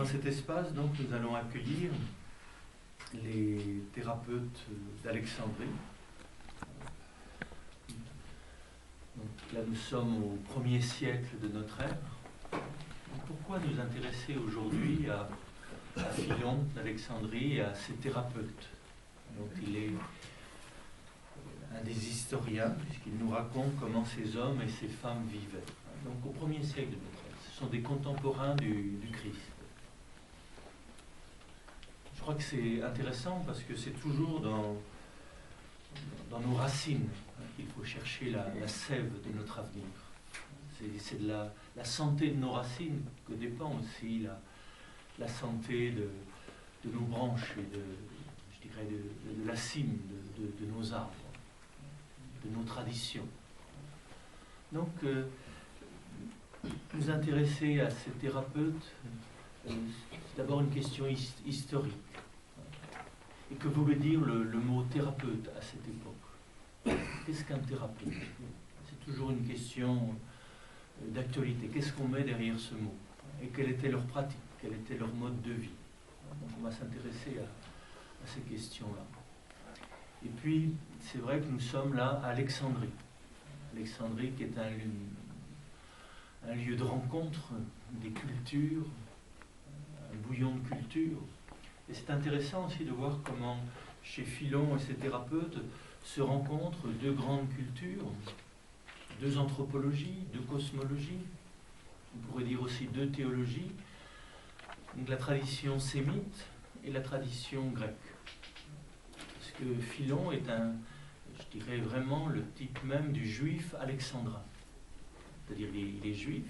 Dans cet espace, donc, nous allons accueillir les thérapeutes d'Alexandrie. Donc, là, nous sommes au 1er siècle de notre ère. Donc, pourquoi nous intéresser aujourd'hui à Philon d'Alexandrie et à ses thérapeutes? Donc, il est un des historiens, puisqu'il nous raconte comment ces hommes et ces femmes vivaient. Donc, au 1er siècle de notre ère, ce sont des contemporains du Christ. Je crois que c'est intéressant parce que c'est toujours dans nos racines qu'il faut chercher la sève de notre avenir. C'est de la santé de nos racines que dépend aussi la santé de nos branches et je dirais de la cime de nos arbres, de nos traditions. Donc, nous intéresser à ces thérapeutes, c'est d'abord une question historique. Et que voulait dire le mot thérapeute à cette époque? Qu'est-ce qu'un thérapeute? C'est toujours une question d'actualité. Qu'est-ce qu'on met derrière ce mot? Et quelle était leur pratique? Quel était leur mode de vie? Donc on va s'intéresser à ces questions-là. Et puis, c'est vrai que nous sommes là à Alexandrie. Alexandrie qui est un lieu de rencontre des cultures, un bouillon de culture. Et c'est intéressant aussi de voir comment, chez Philon et ses thérapeutes, se rencontrent deux grandes cultures, deux anthropologies, deux cosmologies, on pourrait dire aussi deux théologies, donc la tradition sémite et la tradition grecque. Parce que Philon est je dirais vraiment le type même du juif alexandrin. C'est-à-dire il est juif,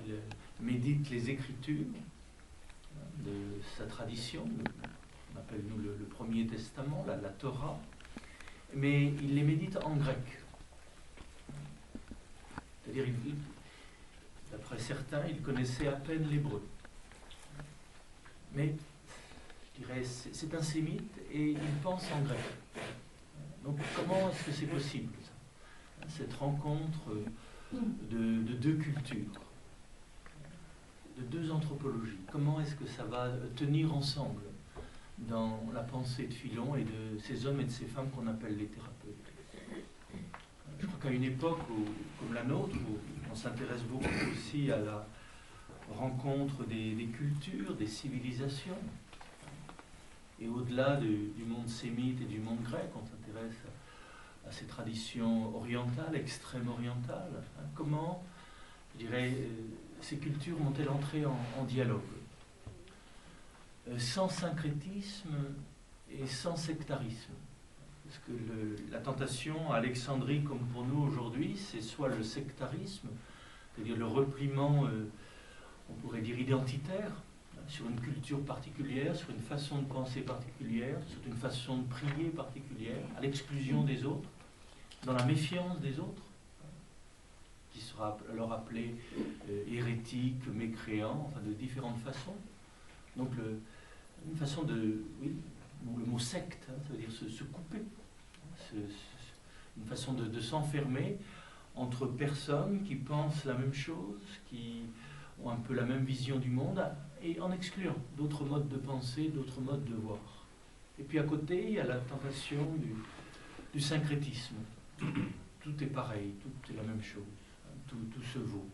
il médite les Écritures de sa tradition, on appelle nous le Premier Testament, la Torah, mais il les médite en grec. C'est-à-dire, d'après certains, il connaissait à peine l'hébreu. Mais, je dirais, c'est un sémite et il pense en grec. Donc, comment est-ce que c'est possible, ça? Cette rencontre de deux cultures, de deux anthropologies. Comment est-ce que ça va tenir ensemble dans la pensée de Philon et de ces hommes et de ces femmes qu'on appelle les thérapeutes? Je crois qu'à une époque comme la nôtre, où on s'intéresse beaucoup aussi à la rencontre des cultures, des civilisations, et au-delà du monde sémite et du monde grec, on s'intéresse à ces traditions orientales, extrême orientales. Comment, je dirais, ces cultures vont-elles entrer en dialogue sans syncrétisme et sans sectarisme? Parce que la tentation à Alexandrie, comme pour nous aujourd'hui, c'est soit le sectarisme, c'est-à-dire le repliement, on pourrait dire identitaire, sur une culture particulière, sur une façon de penser particulière, sur une façon de prier particulière, à l'exclusion des autres, dans la méfiance des autres, qui sera alors appelé hérétique, mécréant, enfin de différentes façons. Donc une façon de, oui, le mot secte, ça veut dire se couper, une façon de s'enfermer entre personnes qui pensent la même chose, qui ont un peu la même vision du monde, et en excluant d'autres modes de pensée, d'autres modes de voir. Et puis à côté, il y a la tentation du syncrétisme. Tout est pareil, tout est la même chose, tout se vaut.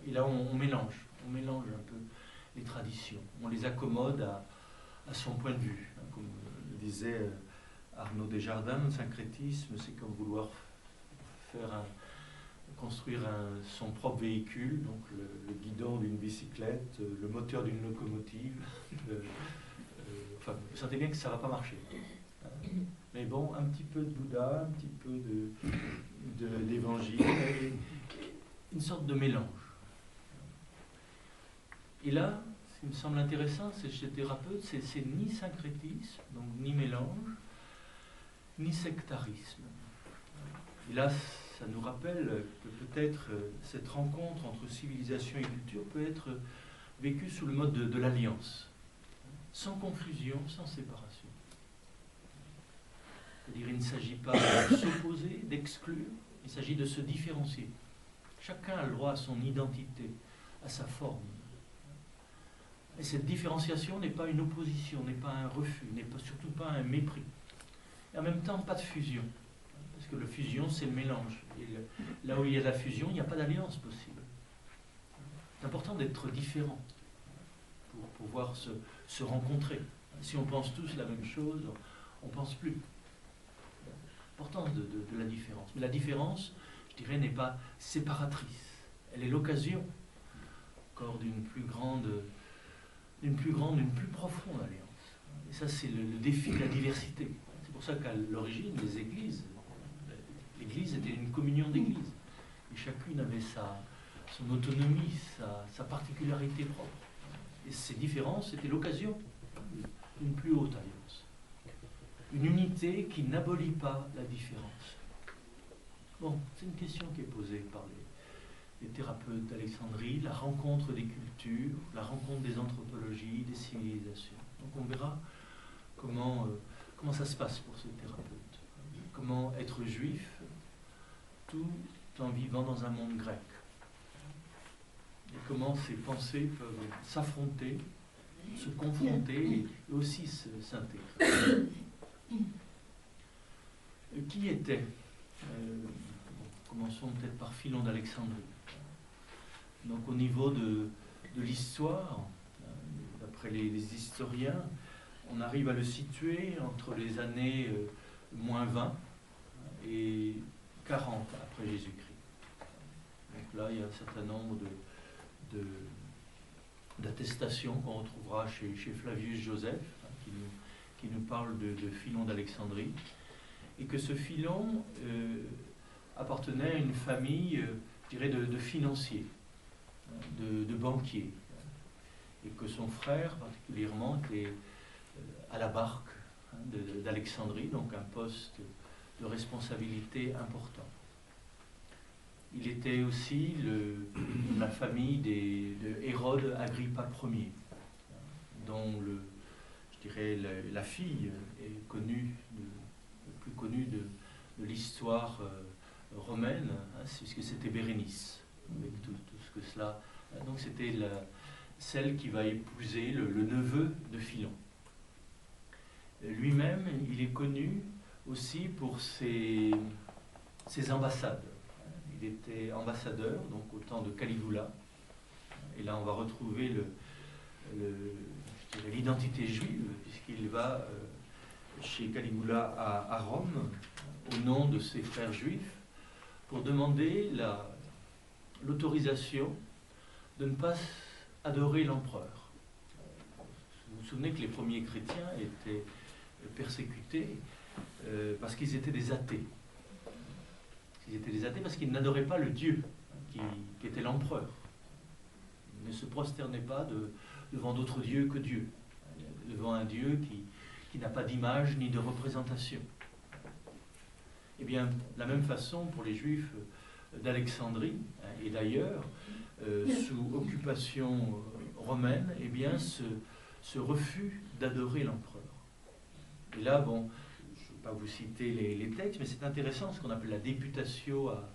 Et là, on mélange un peu les traditions, on les accommode à son point de vue. Comme le disait Arnaud Desjardins, le syncrétisme, c'est comme vouloir construire son propre véhicule, donc le guidon d'une bicyclette, le moteur d'une locomotive. Enfin, vous sentez bien que ça ne va pas marcher. Mais bon, un petit peu de Bouddha, un petit peu d'évangile, une sorte de mélange. Et là, ce qui me semble intéressant, c'est chez les thérapeutes, c'est ni syncrétisme, donc ni mélange, ni sectarisme. Et là, ça nous rappelle que peut-être cette rencontre entre civilisation et culture peut être vécue sous le mode de l'alliance, sans confusion, sans séparation. C'est-à-dire qu'il ne s'agit pas de s'opposer, d'exclure, il s'agit de se différencier. Chacun a le droit à son identité, à sa forme. Et cette différenciation n'est pas une opposition, n'est pas un refus, n'est pas, surtout pas un mépris. Et en même temps, pas de fusion. Parce que la fusion, c'est le mélange. Et là où il y a de la fusion, il n'y a pas d'alliance possible. C'est important d'être différent pour pouvoir se rencontrer. Si on pense tous la même chose, on ne pense plus. L'importance de la différence. Mais la différence, je dirais, n'est pas séparatrice. Elle est l'occasion encore d'une plus profonde alliance. Et ça, c'est le défi de la diversité. C'est pour ça qu'à l'origine, l'Église était une communion d'églises. Et chacune avait son autonomie, sa particularité propre. Et ces différences, c'était l'occasion d'une plus haute alliance. Une unité qui n'abolit pas la différence. Bon, c'est une question qui est posée par les thérapeutes d'Alexandrie, la rencontre des cultures, la rencontre des anthropologies, des civilisations. Donc on verra comment ça se passe pour ce thérapeute. Comment être juif tout en vivant dans un monde grec. Et comment ces pensées peuvent s'affronter, se confronter et aussi s'intégrer. Qui était commençons peut-être par Philon d'Alexandrie. Donc au niveau de l'histoire, d'après les historiens, on arrive à le situer entre les années moins 20 et 40 après Jésus-Christ. Donc là, il y a un certain nombre d'attestations qu'on retrouvera chez Flavius Joseph, qui nous parle de Philon d'Alexandrie, et que ce Philon appartenait à une famille, je dirais, de financiers, de banquiers, et que son frère particulièrement était à la barque d'Alexandrie, donc un poste de responsabilité important. Il était aussi la famille de Hérode Agrippa Ier, dont je dirais la fille est connue, la plus connue de l'histoire romaine, puisque c'était Bérénice, avec tout ce que cela. Donc c'était celle qui va épouser le neveu de Philon. Lui-même, il est connu aussi pour ses ambassades. Il était ambassadeur, donc au temps de Caligula. Et là, on va retrouver l'identité juive, puisqu'il va chez Caligula à Rome, au nom de ses frères juifs, pour demander l'autorisation de ne pas adorer l'empereur. Vous vous souvenez que les premiers chrétiens étaient persécutés parce qu'ils étaient des athées. Ils étaient des athées parce qu'ils n'adoraient pas le Dieu qui était l'empereur. Ils ne se prosternaient pas devant d'autres dieux que Dieu, devant un Dieu qui n'a pas d'image ni de représentation. Et bien, de la même façon pour les Juifs d'Alexandrie et d'ailleurs, sous occupation romaine, eh bien, ce refus d'adorer l'empereur. Et là, bon, je ne vais pas vous citer les textes, mais c'est intéressant ce qu'on appelle la députatio à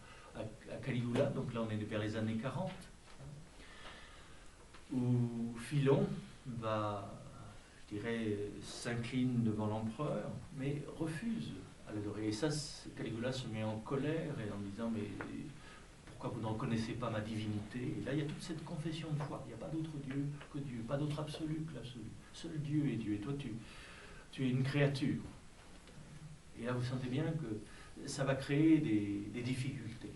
Caligula, donc là on est vers les années 40, où Philon je dirais, s'incline devant l'empereur, mais refuse à l'adorer. Et ça, Caligula se met en colère et en disant, mais pourquoi vous ne reconnaissez pas ma divinité? Et là, il y a toute cette confession de foi. Il n'y a pas d'autre Dieu que Dieu, pas d'autre absolu que l'absolu. Seul Dieu est Dieu, et toi, tu es une créature. Et là, vous sentez bien que ça va créer des difficultés.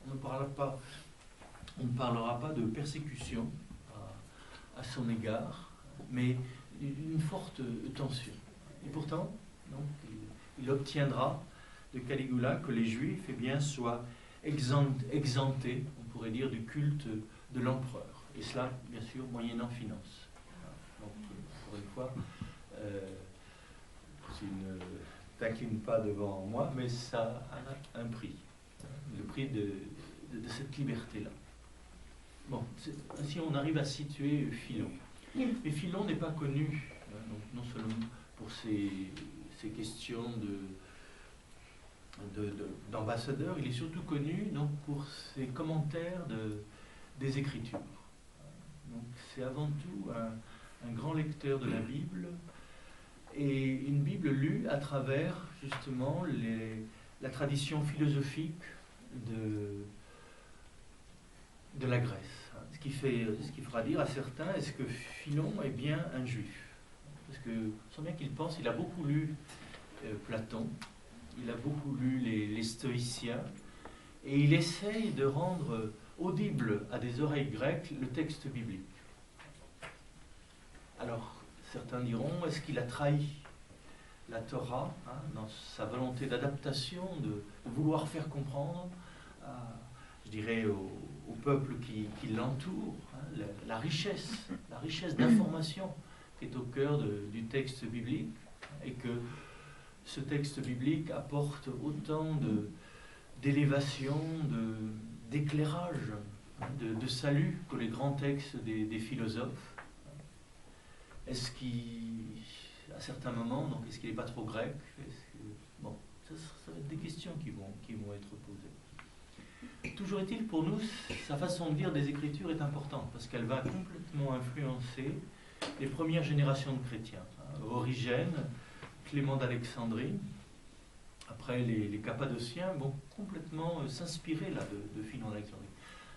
On ne parlera pas de persécution à son égard, mais une forte tension. Et pourtant, donc, il obtiendra de Caligula que les Juifs eh bien, soient exemptés, on pourrait dire, du culte de l'empereur. Et cela, bien sûr, moyennant finance. Donc, encore une fois, tu ne t'inclines pas devant moi, mais ça a un prix. Le prix de cette liberté-là. Bon, ainsi on arrive à situer Philon. Mais Philon n'est pas connu, donc non seulement pour ses questions d'ambassadeur, il est surtout connu donc, pour ses commentaires des Écritures. Donc c'est avant tout un grand lecteur de la Bible, et une Bible lue à travers justement la tradition philosophique de la Grèce. Ce qui fera dire à certains, est-ce que Philon est bien un juif? Parce que, on sent bien qu'il pense, il a beaucoup lu Platon, il a beaucoup lu les stoïciens, et il essaye de rendre audible à des oreilles grecques le texte biblique. Alors, certains diront, est-ce qu'il a trahi la Torah dans sa volonté d'adaptation, de vouloir faire comprendre, je dirais, au peuple qui l'entoure, la richesse d'information qui est au cœur du texte biblique, et que ce texte biblique apporte autant d'élévation, d'éclairage, de salut que les grands textes des philosophes. Est-ce qu'à certains moments, donc est-ce qu'il n'est pas trop grec? Bon, ça va être des questions qui vont être posées. Toujours est-il, pour nous, sa façon de lire des Écritures est importante, parce qu'elle va complètement influencer les premières générations de chrétiens. Origène, Clément d'Alexandrie, après les Cappadociens vont complètement s'inspirer là de Philon d'Alexandrie.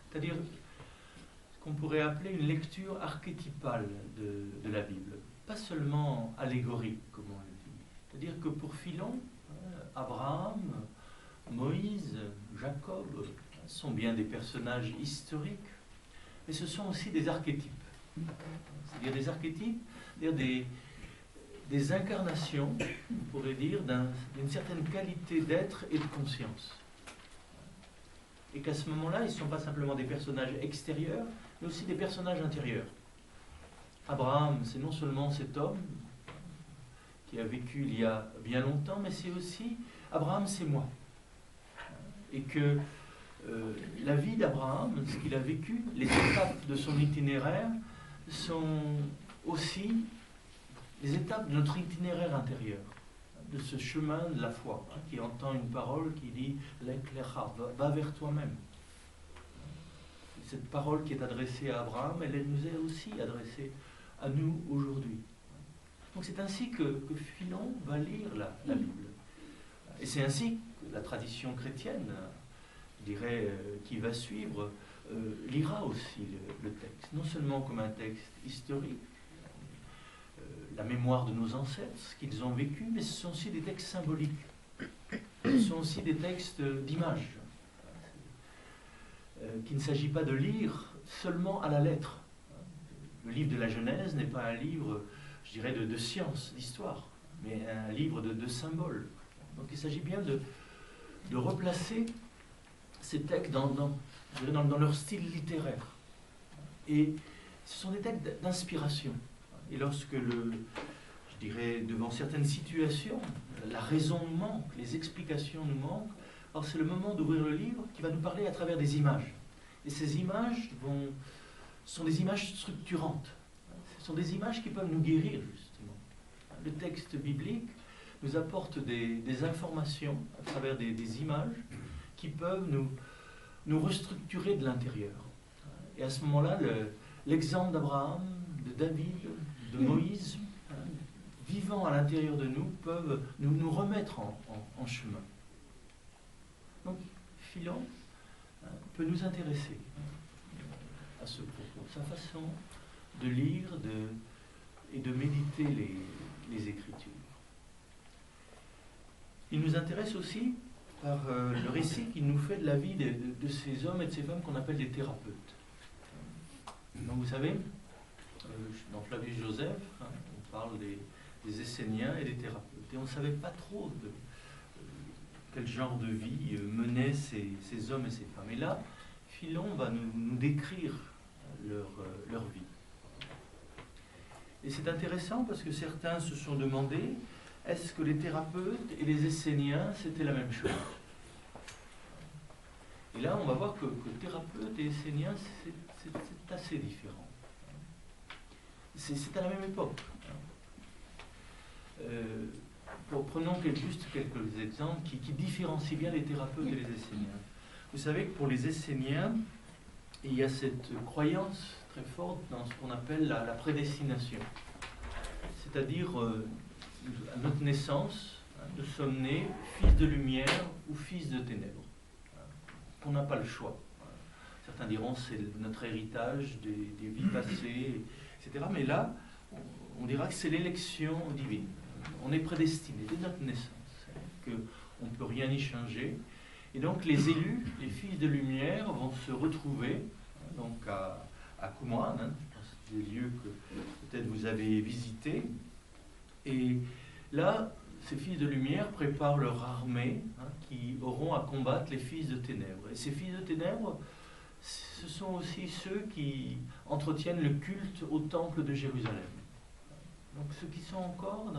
C'est-à-dire ce qu'on pourrait appeler une lecture archétypale de la Bible, pas seulement allégorique, comme on le dit. C'est-à-dire que pour Philon, Abraham, Moïse, Jacob sont bien des personnages historiques, mais ce sont aussi des archétypes. C'est-à-dire des archétypes, c'est-à-dire des incarnations, on pourrait dire, d'une certaine qualité d'être et de conscience. Et qu'à ce moment-là, ils ne sont pas simplement des personnages extérieurs, mais aussi des personnages intérieurs. Abraham, c'est non seulement cet homme qui a vécu il y a bien longtemps, mais c'est aussi, Abraham, c'est moi. Et que la vie d'Abraham, ce qu'il a vécu, les étapes de son itinéraire, sont aussi les étapes de notre itinéraire intérieur, de ce chemin de la foi, qui entend une parole qui dit « L'éclaira, va vers toi-même ». Cette parole qui est adressée à Abraham, elle nous est aussi adressée à nous aujourd'hui. Donc c'est ainsi que Philon va lire la Bible. Et c'est ainsi que la tradition chrétienne, je dirais, qui va suivre, lira aussi le texte, non seulement comme un texte historique, la mémoire de nos ancêtres, ce qu'ils ont vécu, mais ce sont aussi des textes symboliques. Ce sont aussi des textes d'images, qu'il ne s'agit pas de lire seulement à la lettre. Le livre de la Genèse n'est pas un livre, je dirais, de science, d'histoire, mais un livre de symboles. Donc il s'agit bien de replacer ces textes dans leur style littéraire. Et ce sont des textes d'inspiration. Et lorsque, je dirais, devant certaines situations, la raison nous manque, les explications nous manquent, alors c'est le moment d'ouvrir le livre qui va nous parler à travers des images. Et ces images sont des images structurantes. Ce sont des images qui peuvent nous guérir, justement. Le texte biblique nous apporte des informations à travers des images qui peuvent nous restructurer de l'intérieur. Et à ce moment-là, l'exemple d'Abraham, de David, de Moïse, vivant à l'intérieur de nous, peuvent nous remettre en chemin. Donc, Philon peut nous intéresser à ce propos, sa façon de lire et de méditer les Écritures. Il nous intéresse aussi par le récit qu'il nous fait de la vie de ces hommes et de ces femmes qu'on appelle des thérapeutes. Donc vous savez, dans Flavius Joseph, on parle des Esséniens et des thérapeutes. Et on ne savait pas trop quel genre de vie menaient ces hommes et ces femmes. Et là, Philon va nous décrire leur vie. Et c'est intéressant parce que certains se sont demandé, est-ce que les thérapeutes et les Esséniens, c'était la même chose? Et là, on va voir que thérapeutes et Esséniens, c'est assez différent. C'est à la même époque. Prenons juste quelques exemples qui différencient bien les thérapeutes et les Esséniens. Vous savez que pour les Esséniens, il y a cette croyance très forte dans ce qu'on appelle la prédestination. C'est-à-dire, à notre naissance, nous sommes nés fils de lumière ou fils de ténèbres. On n'a pas le choix. Certains diront c'est notre héritage des vies passées, etc. Mais là, on dira que c'est l'élection divine. On est prédestiné dès notre naissance, qu'on ne peut rien y changer. Et donc les élus, les fils de lumière, vont se retrouver donc à Qumran, des lieux que peut-être vous avez visités. Et là, ces fils de lumière préparent leur armée qui auront à combattre les fils de ténèbres. Et ces fils de ténèbres, ce sont aussi ceux qui entretiennent le culte au temple de Jérusalem. Donc ceux qui sont encore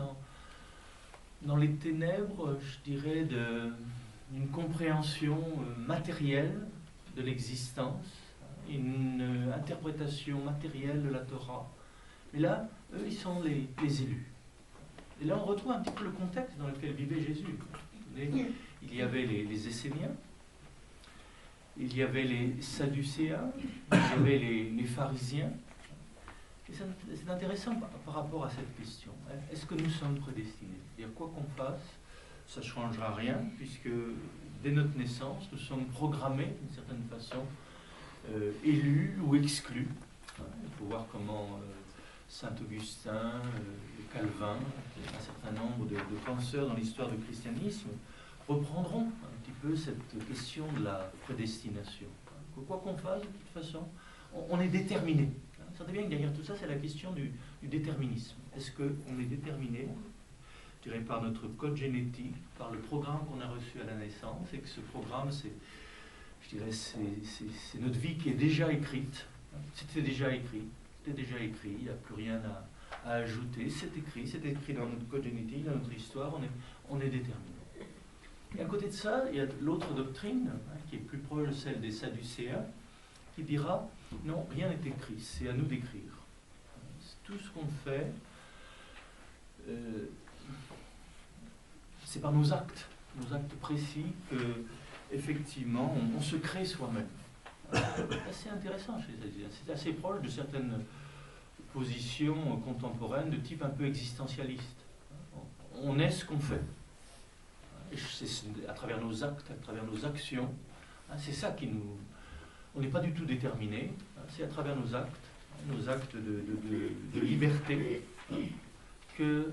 dans les ténèbres, je dirais, d'une compréhension matérielle de l'existence, une interprétation matérielle de la Torah. Mais là, eux, ils sont les élus. Et là, on retrouve un petit peu le contexte dans lequel vivait Jésus. Il y avait les Esséniens, il y avait les Sadducéens, il y avait les pharisiens. Et c'est intéressant par rapport à cette question. Est-ce que nous sommes prédestinés? C'est-à-dire, quoi qu'on fasse, ça ne changera rien, puisque dès notre naissance, nous sommes programmés, d'une certaine façon, élus ou exclus. Il faut voir comment Saint Augustin, Calvin, un certain nombre de penseurs dans l'histoire du christianisme reprendront un petit peu cette question de la prédestination. Quoi qu'on fasse, de toute façon, on est déterminé. Vous sentez bien que derrière tout ça, c'est la question du déterminisme. Est-ce qu'on est déterminé, je dirais, par notre code génétique, par le programme qu'on a reçu à la naissance, et que ce programme, c'est notre vie qui est déjà écrite. C'était déjà écrit. Il n'y a plus rien à ajouter. C'est écrit dans notre code génétique, dans notre histoire, on est déterminé. Et à côté de ça, il y a l'autre doctrine, qui est plus proche de celle des Sadducéens, qui dira, non, rien n'est écrit, c'est à nous d'écrire. Tout ce qu'on fait, c'est par nos actes précis, que effectivement, on se crée soi-même. C'est assez intéressant chez les Sadducéens. C'est assez proche de certaines positions contemporaines de type un peu existentialiste. On est ce qu'on fait. Et c'est à travers nos actes, à travers nos actions, c'est ça qui nous... On n'est pas du tout déterminé, c'est à travers nos actes de liberté, qu'on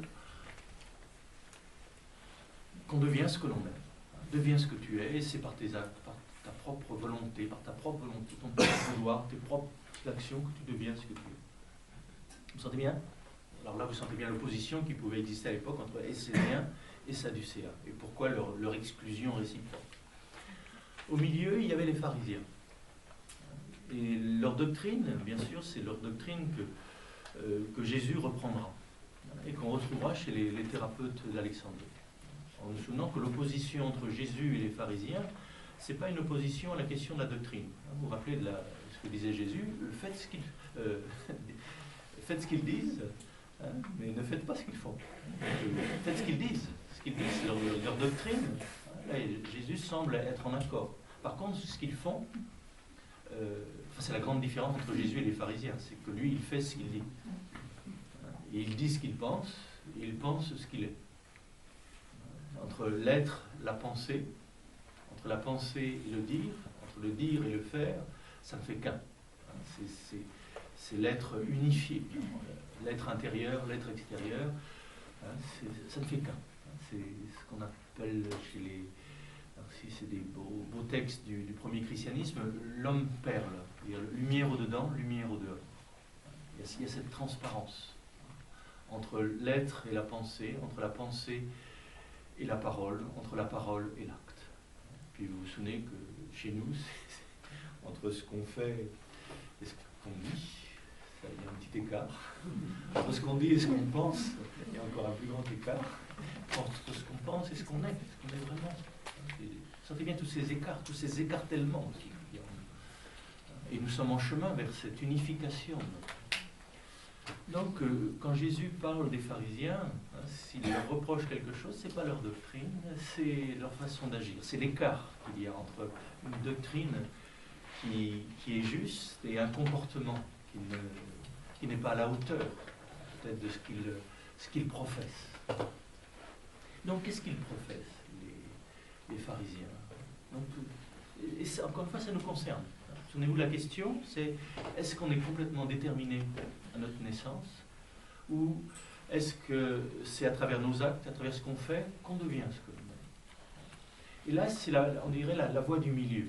devient ce que l'on est. Devient ce que tu es, et c'est par tes actes, par ta propre volonté, ton propre vouloir, tes propres actions que tu deviens ce que tu es. Vous sentez bien? Alors là, vous sentez bien l'opposition qui pouvait exister à l'époque entre Esséniens et Sadducéens, et pourquoi leur exclusion réciproque. Au milieu, il y avait les pharisiens. Et leur doctrine, bien sûr, c'est leur doctrine que Jésus reprendra, et qu'on retrouvera chez les thérapeutes d'Alexandrie. En nous souvenant que l'opposition entre Jésus et les pharisiens, ce n'est pas une opposition à la question de la doctrine. Vous vous rappelez de ce que disait Jésus, faites ce qu'ils disent, mais ne faites pas ce qu'ils font. Faites ce qu'ils disent. Ce qu'ils disent, leur doctrine, là, Jésus semble être en accord. Par contre, ce qu'ils font, c'est la grande différence entre Jésus et les pharisiens, c'est que lui, il fait ce qu'il dit. Et il dit ce qu'il pense, et il pense ce qu'il est. Entre l'être, la pensée, entre la pensée et le dire, entre le dire et le faire, ça ne fait qu'un. C'est l'être unifié, l'être intérieur, l'être extérieur, ça ne fait qu'un. C'est ce qu'on appelle chez les... Alors si c'est des beaux textes du premier christianisme, l'homme perle, c'est-à-dire lumière au dedans, lumière au dehors. Il y a cette transparence entre l'être et la pensée, entre la pensée et la parole, entre la parole et l'acte. Puis vous vous souvenez que chez nous, entre ce qu'on fait et ce qu'on dit, il y a un petit écart. Entre ce qu'on dit et ce qu'on pense, il y a encore un plus grand écart. Entre ce qu'on pense et ce qu'on est vraiment. Vous sentez bien tous ces écarts, tous ces écartèlements aussi. Et nous sommes en chemin vers cette unification. Donc, quand Jésus parle des pharisiens, s'il leur reproche quelque chose, ce n'est pas leur doctrine, c'est leur façon d'agir. C'est l'écart qu'il y a entre une doctrine qui est juste et un comportement qui n'est pas à la hauteur, peut-être, de ce qu'il professe. Donc, qu'est-ce qu'ils professent, les pharisiens? Donc, et ça, encore une fois, ça nous concerne. Souvenez-vous, la question, c'est est-ce qu'on est complètement déterminé à notre naissance, ou est-ce que c'est à travers nos actes, à travers ce qu'on fait, qu'on devient ce que l'on est? Et là, c'est, on dirait, la voie du milieu.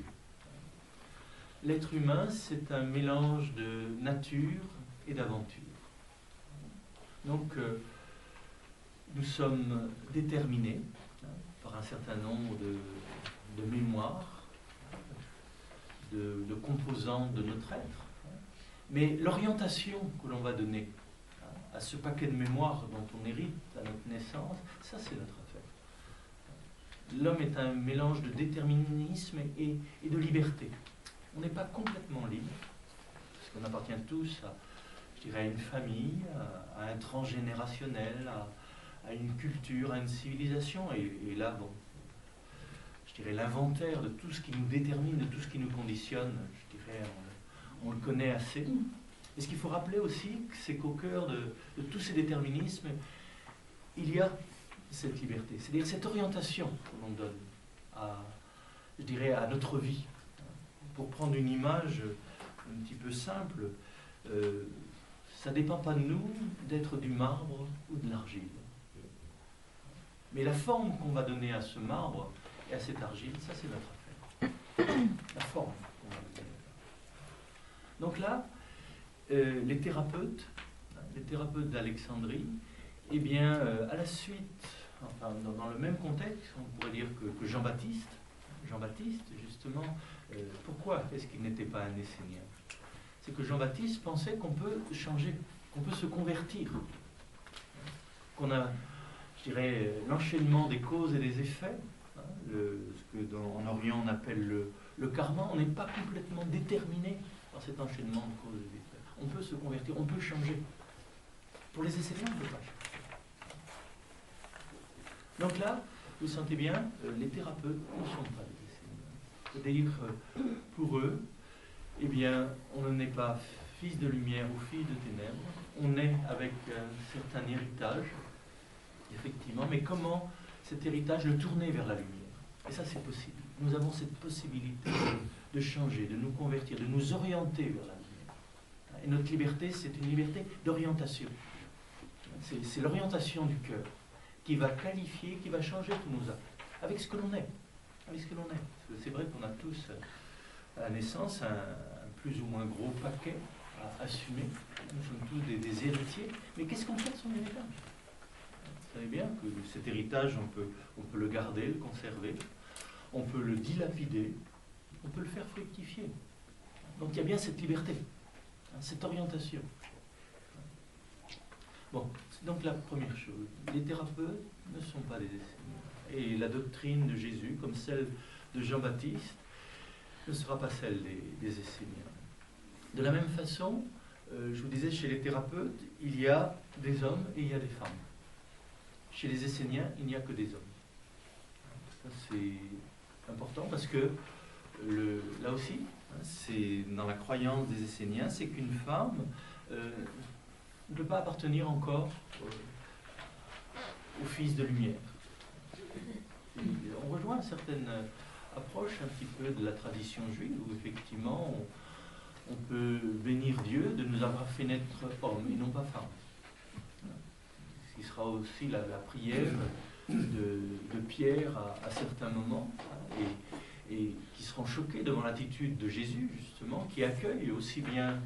L'être humain, c'est un mélange de nature et d'aventure. Donc, nous sommes déterminés par un certain nombre de mémoires, de composantes de notre être. Mais l'orientation que l'on va donner à ce paquet de mémoires dont on hérite à notre naissance, ça c'est notre affaire. L'homme est un mélange de déterminisme et de liberté. On n'est pas complètement libre, parce qu'on appartient tous à, je dirais, à une famille, à un transgénérationnel, à une culture, à une civilisation. Et là, bon, je dirais, l'inventaire de tout ce qui nous détermine, de tout ce qui nous conditionne, je dirais, on le connaît assez. Et ce qu'il faut rappeler aussi, c'est qu'au cœur de tous ces déterminismes, il y a cette liberté, c'est-à-dire cette orientation que l'on donne à, je dirais, à notre vie. Pour prendre une image un petit peu simple, ça ne dépend pas de nous d'être du marbre ou de l'argile. Mais la forme qu'on va donner à ce marbre et à cette argile, ça c'est notre affaire. La forme qu'on va donner. Donc là, les thérapeutes d'Alexandrie, eh bien, à la suite, enfin, dans le même contexte, on pourrait dire que Jean-Baptiste, justement, pourquoi est-ce qu'il n'était pas un Essénien? C'est que Jean-Baptiste pensait qu'on peut changer, qu'on peut se convertir, qu'on a, je dirais, l'enchaînement des causes et des effets, hein, ce que en Orient on appelle le karma. On n'est pas complètement déterminé par cet enchaînement de causes et d'effets. On peut se convertir, on peut changer. Pour les Esséniens, on ne peut pas changer. Donc là, vous sentez bien, les thérapeutes ne sont pas des Esséniens. C'est-à-dire, pour eux, eh bien, on ne naît pas fils de lumière ou fille de ténèbres, on naît avec un certain héritage, effectivement, mais comment cet héritage le tourner vers la lumière? Et ça, c'est possible. Nous avons cette possibilité de changer, de nous convertir, de nous orienter vers la lumière. Et notre liberté, c'est une liberté d'orientation. C'est l'orientation du cœur qui va qualifier, qui va changer tous nos actes, avec ce que l'on est. Avec ce que l'on est. C'est vrai qu'on a tous, à la naissance, un plus ou moins gros paquet à assumer. Nous sommes tous des héritiers. Mais qu'est-ce qu'on fait de son héritage? Vous savez bien que cet héritage, on peut le garder, le conserver, on peut le dilapider, on peut le faire fructifier. Donc il y a bien cette liberté, cette orientation. Bon, c'est donc la première chose. Les thérapeutes ne sont pas des Esséniens. Et la doctrine de Jésus, comme celle de Jean-Baptiste, ne sera pas celle des Esséniens. De la même façon, je vous disais, chez les thérapeutes, il y a des hommes et il y a des femmes. Chez les Esséniens, il n'y a que des hommes. Ça, c'est important parce que, là aussi, c'est dans la croyance des Esséniens, c'est qu'une femme ne peut pas appartenir encore au fils de lumière. Et on rejoint certaines approches un petit peu de la tradition juive où effectivement on peut bénir Dieu de nous avoir fait naître hommes et non pas femmes. Ce qui sera aussi la prière de Pierre à certains moments et qui seront choqués devant l'attitude de Jésus justement qui accueille aussi bien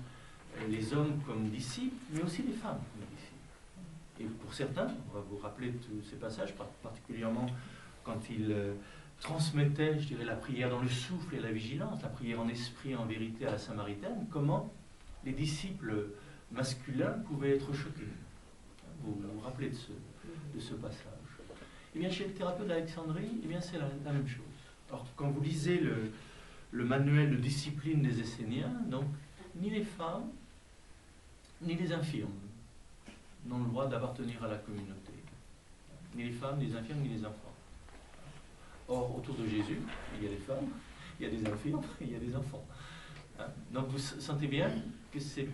les hommes comme disciples, mais aussi les femmes comme disciples. Et pour certains, on va vous rappeler tous ces passages, particulièrement quand il transmettait, je dirais, la prière dans le souffle et la vigilance, la prière en esprit et en vérité à la Samaritaine, comment les disciples masculins pouvaient être choqués. Vous vous rappelez de ce passage. Et bien chez le thérapeute d'Alexandrie, eh bien c'est la même chose. Alors quand vous lisez le manuel de discipline des Esséniens, donc ni les femmes, ni les infirmes n'ont le droit d'appartenir à la communauté. Ni les femmes, ni les infirmes, ni les enfants. Or, autour de Jésus, il y a des femmes, il y a des infirmes, et il y a des enfants. Donc vous sentez bien que c'est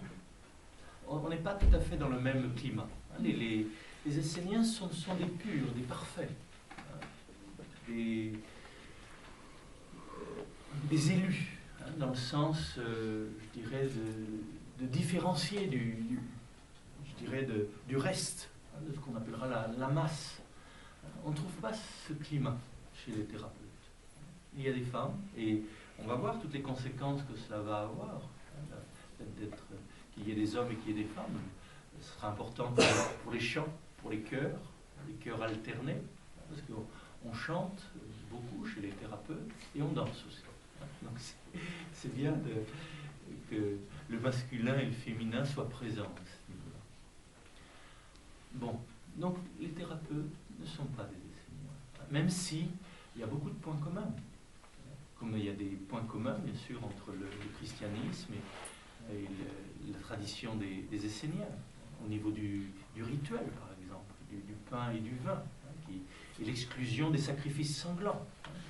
on n'est pas tout à fait dans le même climat. Les Esséniens sont des purs, des parfaits, des élus, dans le sens, je dirais, de différencier du reste, de ce qu'on appellera la masse. On ne trouve pas ce climat chez les thérapeutes. Il y a des femmes, et on va voir toutes les conséquences que cela va avoir. Peut-être qu'il y ait des hommes et qu'il y ait des femmes. Ce sera important pour les chants, pour les chœurs alternés, parce qu'on chante beaucoup chez les thérapeutes et on danse aussi. Donc c'est bien que le masculin et le féminin soient présents à ce niveau-là. Bon, donc les thérapeutes ne sont pas des Esséniens, même si il y a beaucoup de points communs. Comme il y a des points communs, bien sûr, entre le christianisme et la tradition des Esséniens, au niveau du rituel, par exemple, du pain et du vin, et l'exclusion des sacrifices sanglants.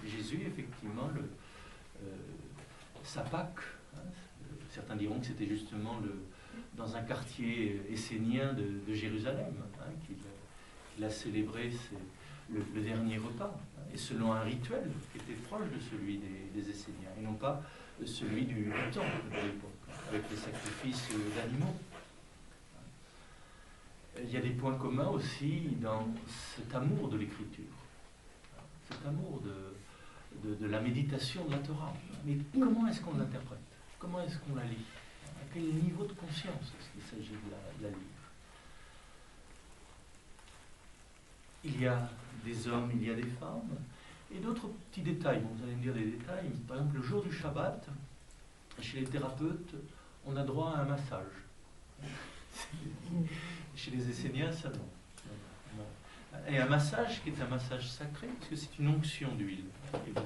Jésus, effectivement, sa Pâque, certains diront que c'était justement dans un quartier essénien de Jérusalem qu'il a célébré le dernier repas, et selon un rituel qui était proche de celui des Esséniens, et non pas celui du temple de l'époque, avec les sacrifices d'animaux. Il y a des points communs aussi dans cet amour de l'écriture, cet amour de la méditation de la Torah. Mais comment est-ce qu'on l'interprète? Comment est-ce qu'on la lit? À quel niveau de conscience est-ce qu'il s'agit de la lire? Il y a des hommes, il y a des femmes, et d'autres petits détails. Bon, vous allez me dire des détails. Par exemple, le jour du Shabbat, chez les thérapeutes, on a droit à un massage. Chez les Esséniens, ça non. Et un massage qui est un massage sacré, parce que c'est une onction d'huile. Et vous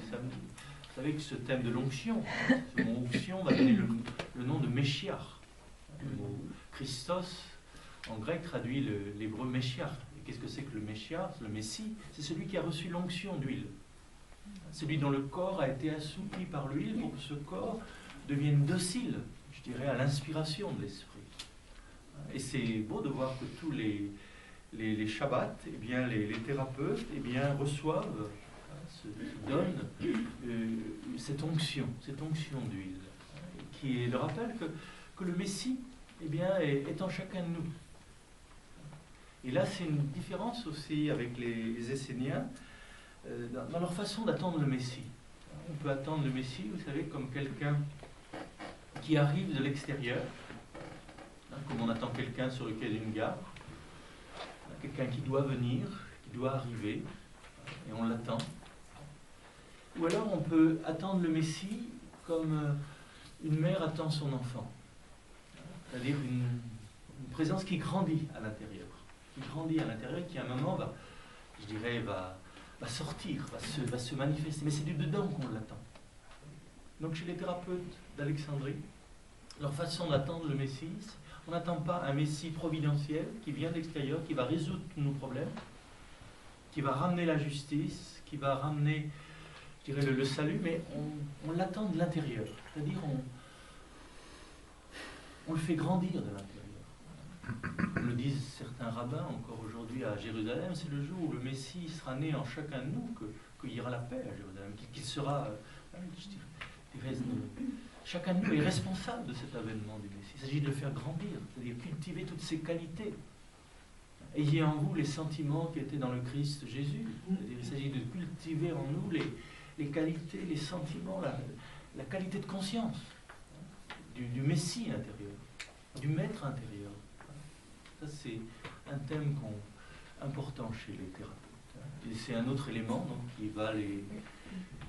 savez que ce thème de l'onction, ce mot onction va donner le nom de Meshiach. Le mot Christos, en grec, traduit l'hébreu Meshiach. Et qu'est-ce que c'est que le Meshiach, le Messie? C'est celui qui a reçu l'onction d'huile. Celui dont le corps a été assoupli par l'huile pour que ce corps devienne docile, je dirais, à l'inspiration de l'esprit. Et c'est beau de voir que tous les Shabbats, eh bien, les thérapeutes eh bien, reçoivent, se donnent cette onction d'huile, qui le rappelle que le Messie eh bien, est en chacun de nous. Et là, c'est une différence aussi avec les Esséniens dans leur façon d'attendre le Messie. On peut attendre le Messie, vous savez, comme quelqu'un qui arrive de l'extérieur, comme on attend quelqu'un sur le quai d'une gare, quelqu'un qui doit venir, qui doit arriver, et on l'attend. Ou alors on peut attendre le Messie comme une mère attend son enfant, c'est-à-dire une présence qui grandit à l'intérieur, qui à un moment va sortir, va se manifester, mais c'est du dedans qu'on l'attend. Donc chez les thérapeutes d'Alexandrie, leur façon d'attendre le Messie, on n'attend pas un Messie providentiel qui vient de l'extérieur, qui va résoudre tous nos problèmes, qui va ramener la justice, qui va ramener, je dirais, le salut, mais on l'attend de l'intérieur. C'est-à-dire, on le fait grandir de l'intérieur. Le disent certains rabbins encore aujourd'hui à Jérusalem, c'est le jour où le Messie sera né en chacun de nous qu'il y aura la paix à Jérusalem, qu'il sera, chacun de nous est responsable de cet avènement du Messie. Il s'agit de le faire grandir, c'est-à-dire cultiver toutes ses qualités. Ayez en vous les sentiments qui étaient dans le Christ Jésus. C'est-à-dire, il s'agit de cultiver en nous les qualités, les sentiments, la qualité de conscience du Messie intérieur, du Maître intérieur. Ça, c'est un thème important chez les thérapeutes. Et c'est un autre élément donc,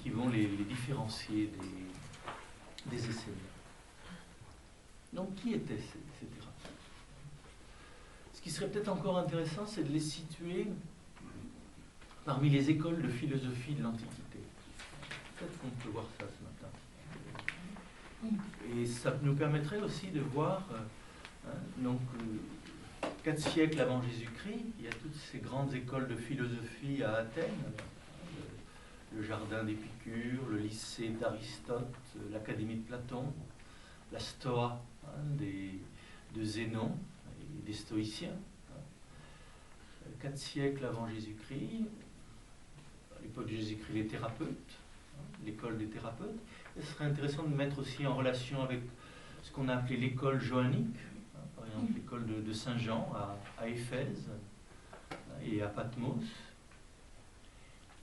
qui vont les différencier des Esséniens. Donc, qui étaient ces thérapeutes? Ce qui serait peut-être encore intéressant, c'est de les situer parmi les écoles de philosophie de l'Antiquité. Peut-être qu'on peut voir ça ce matin. Et ça nous permettrait aussi de voir, 4 siècles avant Jésus-Christ, il y a toutes ces grandes écoles de philosophie à Athènes, le jardin d'Épicure, le lycée d'Aristote, l'Académie de Platon, la Stoa de Zénon, des stoïciens, 4 siècles avant Jésus-Christ, à l'époque de Jésus-Christ, les thérapeutes, l'école des thérapeutes. Et ce serait intéressant de mettre aussi en relation avec ce qu'on a appelé l'école joannique, par exemple l'école de Saint Jean à Éphèse et à Patmos.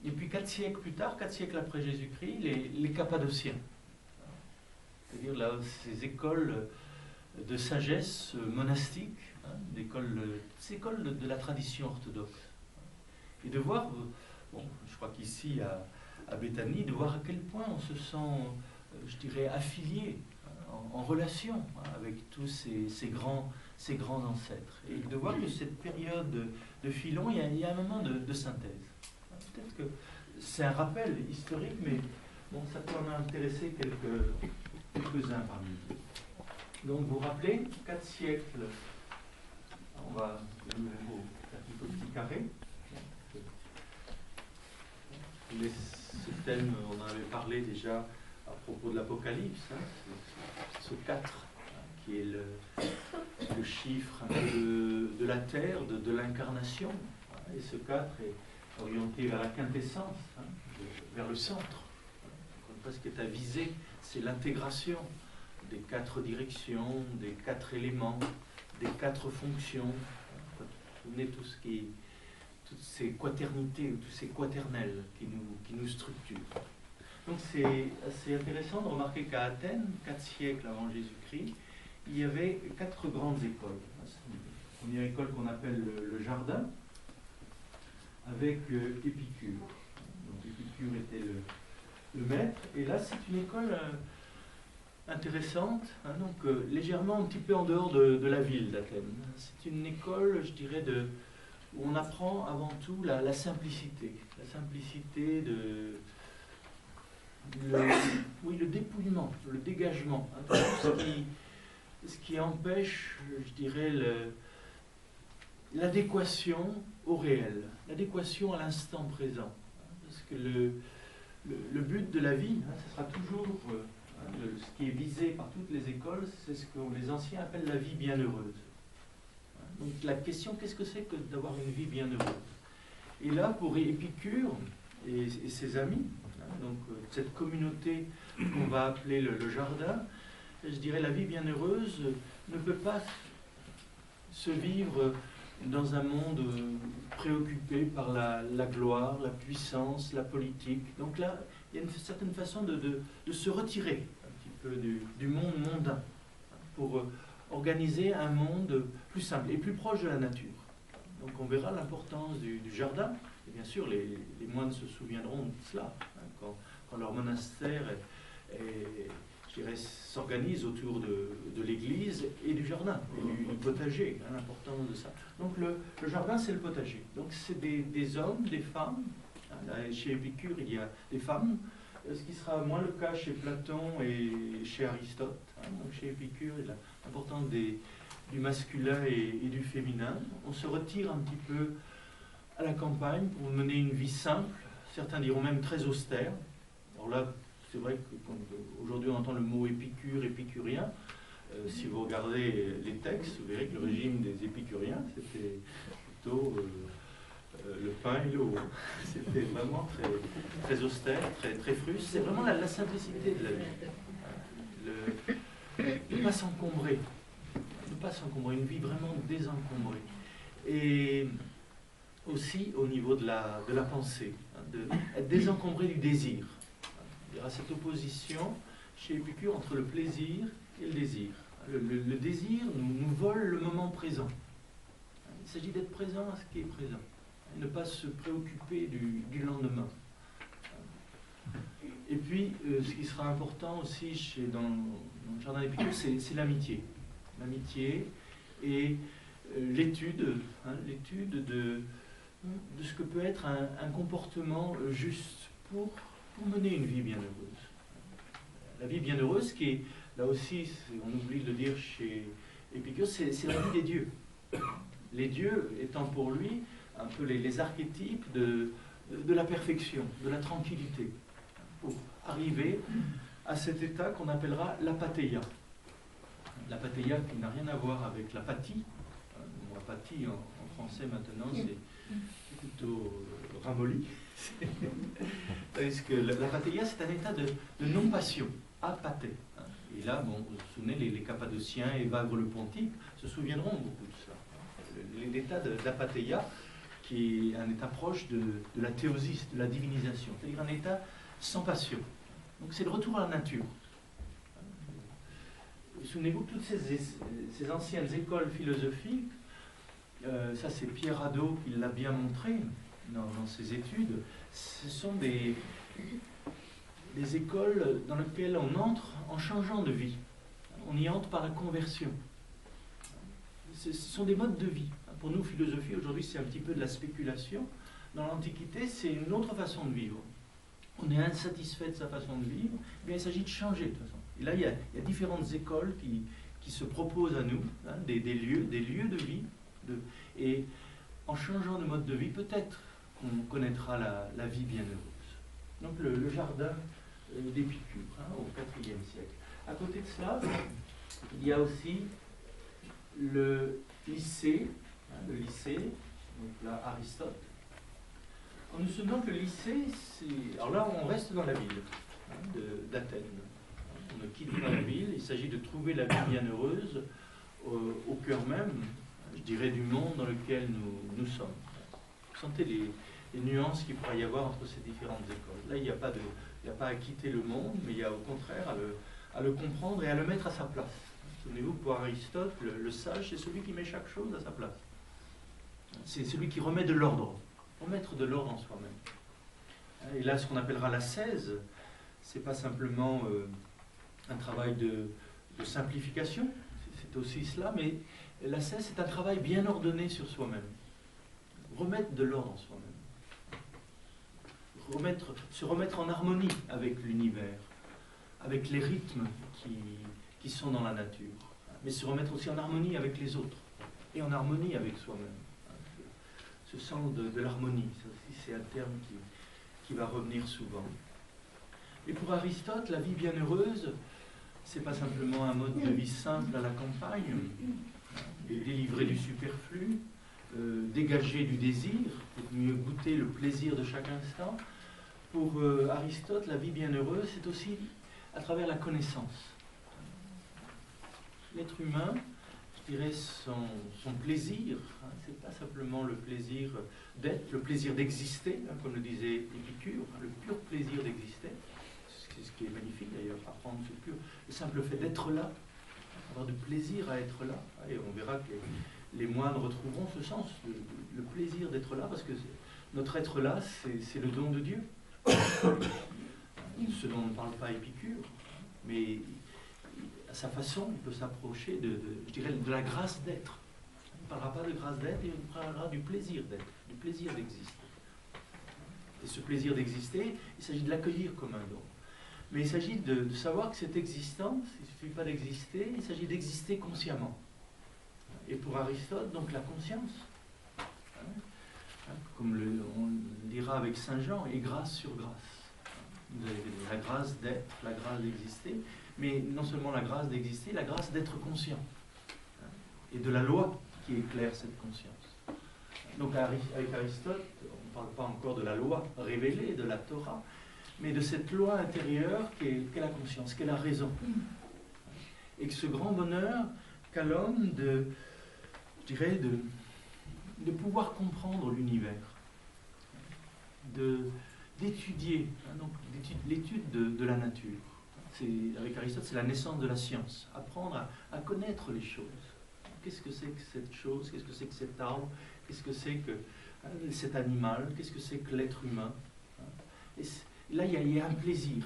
Et puis 4 siècles plus tard, 4 siècles après Jésus-Christ, les Cappadociens. C'est-à-dire là, ces écoles de sagesse monastique, ces écoles de la tradition orthodoxe. Et de voir, bon, je crois qu'ici à Béthanie, de voir à quel point on se sent, je dirais, affilié, en relation avec tous ces grands ancêtres. Et de voir que cette période de Philon, il y a un moment de synthèse. Peut-être que c'est un rappel historique, mais bon, ça peut en intéresser quelques-uns parmi nous. Donc vous vous rappelez, 4 siècles, on va de nouveau faire un petit carré. Ce thème, on en avait parlé déjà à propos de l'Apocalypse, ce 4, qui est le chiffre un peu de la terre, de l'incarnation. Et ce 4 est orienté vers la quintessence, vers le centre. Ce qui est à viser, c'est l'intégration des 4 directions, des 4 éléments, des 4 fonctions. Vous vous souvenez toutes ces quaternités, tous ces quaternels qui nous structurent. Donc c'est assez intéressant de remarquer qu'à Athènes, 4 siècles avant Jésus-Christ, il y avait 4 grandes écoles. La première école qu'on appelle le jardin, avec Épicure. Donc Épicure était le maître, et là c'est une école intéressante, légèrement un petit peu en dehors de la ville d'Athènes. C'est une école, je dirais, où on apprend avant tout la simplicité. La simplicité le dépouillement, le dégagement. Ce qui empêche, je dirais, l'adéquation au réel, l'adéquation à l'instant présent. Parce que le but de la vie, ce sera toujours, ce qui est visé par toutes les écoles, c'est ce que les anciens appellent la vie bienheureuse. Donc la question, qu'est-ce que c'est que d'avoir une vie bienheureuse? Et là, pour Épicure et ses amis, donc cette communauté qu'on va appeler le jardin, je dirais la vie bienheureuse ne peut pas se vivre dans un monde préoccupé par la gloire, la puissance, la politique. Donc là, il y a une certaine façon de se retirer un petit peu du monde mondain pour organiser un monde plus simple et plus proche de la nature. Donc on verra l'importance du jardin. Et bien sûr, les moines se souviendront de cela, quand leur monastère s'organise autour de l'église et du jardin, et du potager, l'importance de ça. Donc le jardin, c'est le potager. Donc c'est des hommes, des femmes. Chez Épicure, il y a des femmes, ce qui sera moins le cas chez Platon et chez Aristote. Donc chez Épicure, il y a l'importance du masculin et du féminin. On se retire un petit peu à la campagne pour mener une vie simple, certains diront même très austère. Alors là, c'est vrai qu'aujourd'hui on entend le mot épicure, épicurien. Si vous regardez les textes, vous verrez que le régime des épicuriens, c'était plutôt le pain et l'eau. C'était vraiment très, très austère, très, très fruste. C'est vraiment la simplicité de la vie. Ne pas s'encombrer. Ne pas s'encombrer, une vie vraiment désencombrée. Et aussi au niveau de la pensée, être désencombré du désir. Il y aura cette opposition chez Épicure entre le plaisir et le désir. Le désir nous vole le moment présent. Il s'agit d'être présent à ce qui est présent, et ne pas se préoccuper du lendemain. Et puis, ce qui sera important aussi dans le jardin d'Épicure, c'est l'amitié. L'amitié et l'étude, l'étude de ce que peut être un comportement juste pour mener une vie bienheureuse. La vie bienheureuse, qui est, là aussi, on oublie de le dire chez Épicure, c'est la vie des dieux. Les dieux étant pour lui un peu les archétypes de la perfection, de la tranquillité, pour arriver à cet état qu'on appellera l'apatheia. L'apatheia qui n'a rien à voir avec l'apathie, apathie en français maintenant, c'est plutôt ramolli. Parce que l'apatheia, c'est un état de non-passion, apathé. Et là, bon, vous vous souvenez, les Cappadociens et Vagre le Pontique se souviendront beaucoup de ça. L'état d'apatheia, qui est un état proche de la théosis, de la divinisation, c'est-à-dire un état sans passion. Donc c'est le retour à la nature. Souvenez-vous, toutes ces anciennes écoles philosophiques, ça c'est Pierre Hadot qui l'a bien montré dans ses études, ce sont des écoles dans lesquelles on entre en changeant de vie. On y entre par la conversion. Ce sont des modes de vie. Pour nous, philosophie, aujourd'hui, c'est un petit peu de la spéculation. Dans l'Antiquité, c'est une autre façon de vivre. On est insatisfait de sa façon de vivre, eh bien, il s'agit de changer de toute façon. Et là, il y a différentes écoles qui se proposent à nous, hein, des lieux de vie. Et en changeant de mode de vie, peut-être qu'on connaîtra la vie bienheureuse. Donc le jardin d'Épicure, hein, au IVe siècle. À côté de cela, il y a aussi le lycée, donc là Aristote. En nous souvenant que le lycée, c'est... Alors là, on reste dans la ville d'Athènes. On ne quitte pas la ville, il s'agit de trouver la vie bienheureuse au cœur même, je dirais, du monde dans lequel nous sommes. Vous sentez les nuances qu'il pourrait y avoir entre ces différentes écoles. Là, il n'y a pas à quitter le monde, mais il y a au contraire à le comprendre et à le mettre à sa place. Souvenez-vous, pour Aristote, le sage, c'est celui qui met chaque chose à sa place. C'est celui qui remet de l'ordre, remettre de l'ordre en soi-même. Et là, ce qu'on appellera l'ascèse, c'est pas simplement un travail de simplification, c'est aussi cela, mais l'ascèse, c'est un travail bien ordonné sur soi-même. Remettre de l'ordre en soi-même. Se remettre en harmonie avec l'univers, avec les rythmes qui sont dans la nature, mais se remettre aussi en harmonie avec les autres et en harmonie avec soi-même. Ce sens de l'harmonie, c'est un terme qui va revenir souvent. Et pour Aristote, la vie bienheureuse, c'est pas simplement un mode de vie simple à la campagne, délivrer du superflu, dégager du désir, pour mieux goûter le plaisir de chaque instant. Pour Aristote, la vie bienheureuse, c'est aussi à travers la connaissance. L'être humain, je dirais, son plaisir, hein, c'est pas simplement le plaisir d'être, le plaisir d'exister, hein, comme le disait Épicure, hein, le pur plaisir d'exister. C'est ce qui est magnifique d'ailleurs, apprendre ce pur, le simple fait d'être là, avoir du plaisir à être là. Et on verra que les moines retrouveront ce sens, le plaisir d'être là, parce que notre être là, c'est le don de Dieu. Ce dont ne parle pas Épicure, mais à sa façon, il peut s'approcher je dirais, de la grâce d'être. Il ne parlera pas de grâce d'être, il parlera du plaisir d'être, du plaisir d'exister. Et ce plaisir d'exister, il s'agit de l'accueillir comme un don. Mais il s'agit de savoir que cette existence, il ne suffit pas d'exister, il s'agit d'exister consciemment. Et pour Aristote, donc la conscience, comme on le dira avec Saint Jean, est grâce sur grâce. Vous avez la grâce d'être, la grâce d'exister, mais non seulement la grâce d'exister, la grâce d'être conscient. Et de la loi qui éclaire cette conscience. Donc avec Aristote, on ne parle pas encore de la loi révélée, de la Torah, mais de cette loi intérieure qu'est la conscience, qu'est la raison. Et que ce grand bonheur qu'a l'homme je dirais, de pouvoir comprendre l'univers, d'étudier, hein, donc l'étude de la nature. Avec Aristote, c'est la naissance de la science, apprendre à connaître les choses. Qu'est-ce que c'est que cette chose, qu'est-ce que c'est que cet arbre, qu'est-ce que c'est que cet animal, qu'est-ce que c'est que l'être humain. Et là, il y a un plaisir,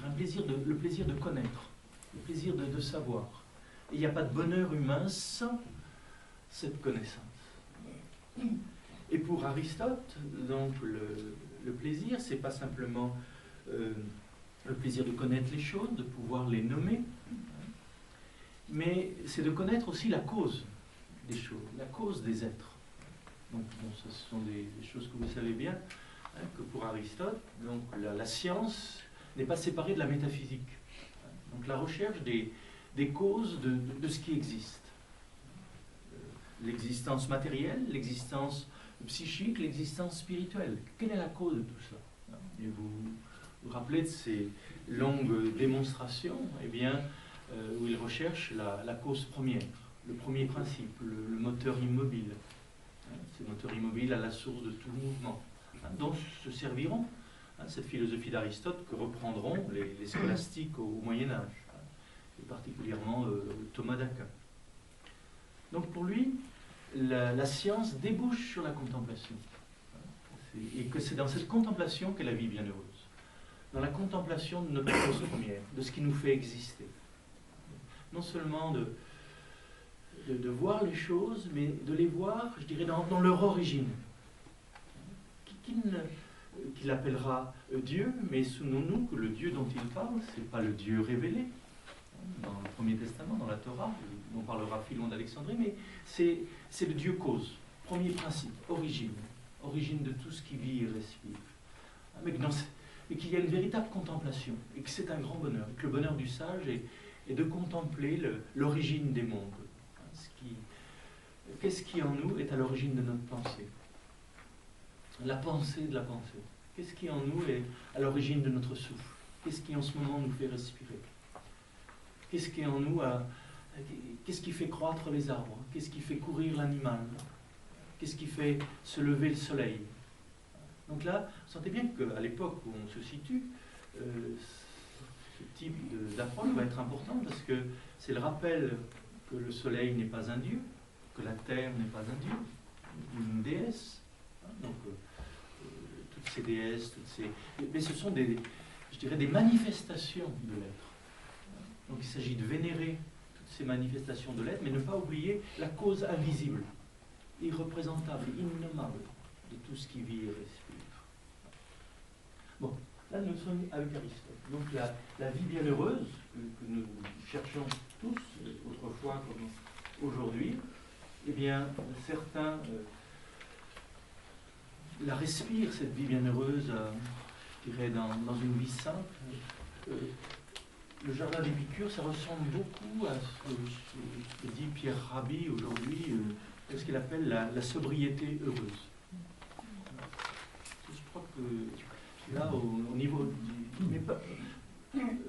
le plaisir de connaître, le plaisir de savoir. Et il n'y a pas de bonheur humain sans cette connaissance. Et pour Aristote, donc, le plaisir, c'est pas simplement le plaisir de connaître les choses, de pouvoir les nommer, mais c'est de connaître aussi la cause des choses, la cause des êtres. Donc, bon, ce sont des choses que vous savez bien, hein, que pour Aristote, donc, la science n'est pas séparée de la métaphysique. Donc la recherche des causes de ce qui existe. l'existence matérielle, l'existence psychique, l'existence spirituelle. Quelle est la cause de tout cela? Et vous vous rappelez de ces longues démonstrations, eh bien, où il recherche la cause première, le premier principe, le moteur immobile. Ce moteur immobile à la source de tout mouvement, dont se serviront cette philosophie d'Aristote que reprendront les scolastiques au Moyen-Âge, et particulièrement Thomas d'Aquin. Donc pour lui, la science débouche sur la contemplation. Et que c'est dans cette contemplation qu'est la vie bienheureuse. Dans la contemplation de notre cause première, de ce qui nous fait exister. Non seulement de voir les choses, mais de les voir, je dirais, dans leur origine. Qu'il appellera Dieu, mais souvenons-nous que le Dieu dont il parle, ce n'est pas le Dieu révélé dans le Premier Testament, dans la Torah, dont parlera Philon d'Alexandrie, mais c'est le Dieu cause, premier principe, origine de tout ce qui vit et respire. Mais qu'il y a une véritable contemplation, et que c'est un grand bonheur, et que le bonheur du sage est de contempler l'origine des mondes. Qu'est-ce qui en nous est à l'origine de notre pensée? La pensée de la pensée. Qu'est-ce qui en nous est à l'origine de notre souffle? Qu'est-ce qui en ce moment nous fait respirer? Qu'est-ce qui en nous qu'est-ce qui fait croître les arbres? Qu'est-ce qui fait courir l'animal? Qu'est-ce qui fait se lever le soleil? Donc là, vous sentez bien qu'à l'époque où on se situe, ce type d'approche va être important parce que c'est le rappel que le soleil n'est pas un dieu, que la terre n'est pas un dieu, une déesse. Donc, toutes ces déesses, mais ce sont je dirais, des manifestations de l'être. Donc il s'agit de vénérer toutes ces manifestations de l'être, mais ne pas oublier la cause invisible, irreprésentable, innommable de tout ce qui vit et respire. Bon, là nous sommes avec Aristote. Donc la vie bienheureuse que nous cherchons tous, autrefois comme aujourd'hui, eh bien, certains la respirent, cette vie bienheureuse, je dirais, dans une vie simple. Le jardin d'Épicure, ça ressemble beaucoup à ce que dit Pierre Rabhi aujourd'hui, ce qu'il appelle la sobriété heureuse. Je crois que là, au niveau du...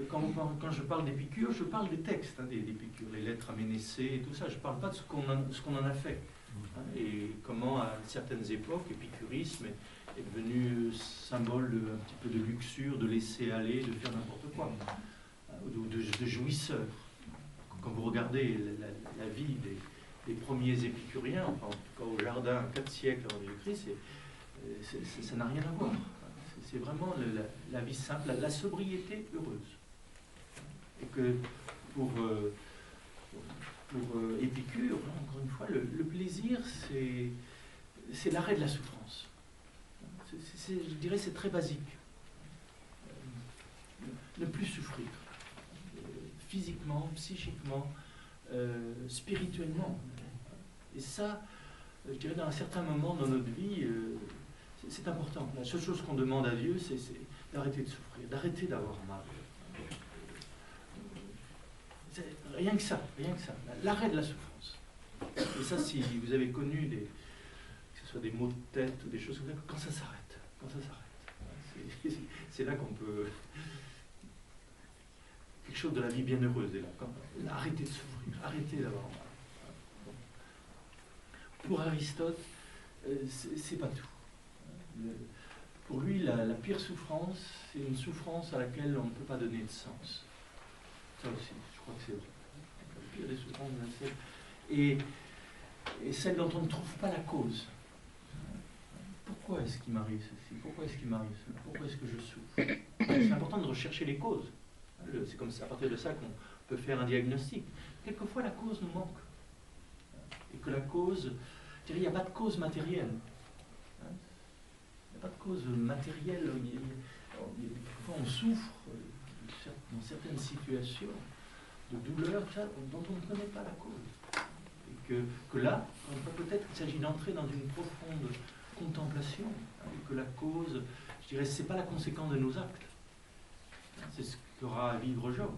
Quand je parle d'Épicure, je parle des textes d'Épicure, les lettres à Ménécée et tout ça. Je ne parle pas de ce qu'on en a fait. Et comment, à certaines époques, l'épicurisme est devenu symbole un petit peu de luxure, de laisser aller, de faire n'importe quoi, ou de jouisseur. Quand vous regardez la vie des premiers épicuriens, enfin, en tout cas au jardin, 4 siècles avant Jésus-Christ, ça n'a rien à voir. C'est vraiment la vie simple, la sobriété heureuse. Et que pour Épicure, encore une fois, le plaisir, c'est l'arrêt de la souffrance. Je dirais c'est très basique. Ne plus souffrir. Physiquement, psychiquement, spirituellement. Et ça, je dirais, dans un certain moment dans notre vie, c'est important. La seule chose qu'on demande à Dieu, c'est d'arrêter de souffrir, d'arrêter d'avoir mal. Rien que ça, l'arrêt de la souffrance. Et ça, si vous avez connu que ce soit des maux de tête ou des choses comme ça, quand ça s'arrête, c'est là qu'on peut... Quelque chose de la vie bienheureuse est là. Arrêter de souffrir, arrêter d'avoir mal. Pour Aristote, c'est pas tout. Pour lui, la pire souffrance, c'est une souffrance à laquelle on ne peut pas donner de sens. Ça aussi, je crois que c'est vrai. La pire des souffrances de la scène. Et celle dont on ne trouve pas la cause. Pourquoi est-ce qu'il m'arrive ceci? Pourquoi est-ce qu'il m'arrive cela? Pourquoi est-ce que je souffre? C'est important de rechercher les causes. C'est comme ça, à partir de ça qu'on peut faire un diagnostic. Quelquefois, la cause nous manque. Et que la cause, je dirais, il n'y a pas de cause matérielle. Il n'y a pas de cause matérielle. Quelquefois, on souffre dans certaines situations de douleur dont on ne connaît pas la cause. Et que là, peut-être qu'il s'agit d'entrer dans une profonde contemplation. Et que la cause, je dirais, ce n'est pas la conséquence de nos actes. C'est ce qu'aura à vivre Job.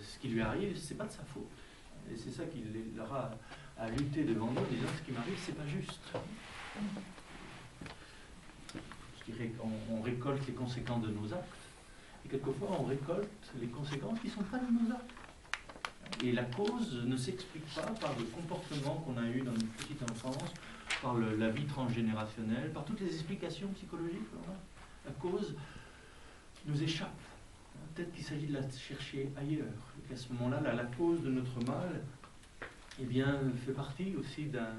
Ce qui lui arrive, ce n'est pas de sa faute. Et c'est ça qu'il aura à lutter devant nous en disant ce qui m'arrive, c'est pas juste. Je dirais qu'on récolte les conséquences de nos actes, et quelquefois on récolte les conséquences qui ne sont pas de nos actes. Et la cause ne s'explique pas par le comportement qu'on a eu dans une petite enfance, par la vie transgénérationnelle, par toutes les explications psychologiques. Voilà. La cause nous échappe. Peut-être qu'il s'agit de la chercher ailleurs. Et qu'à ce moment-là, la cause de notre mal, eh bien, fait partie aussi d'un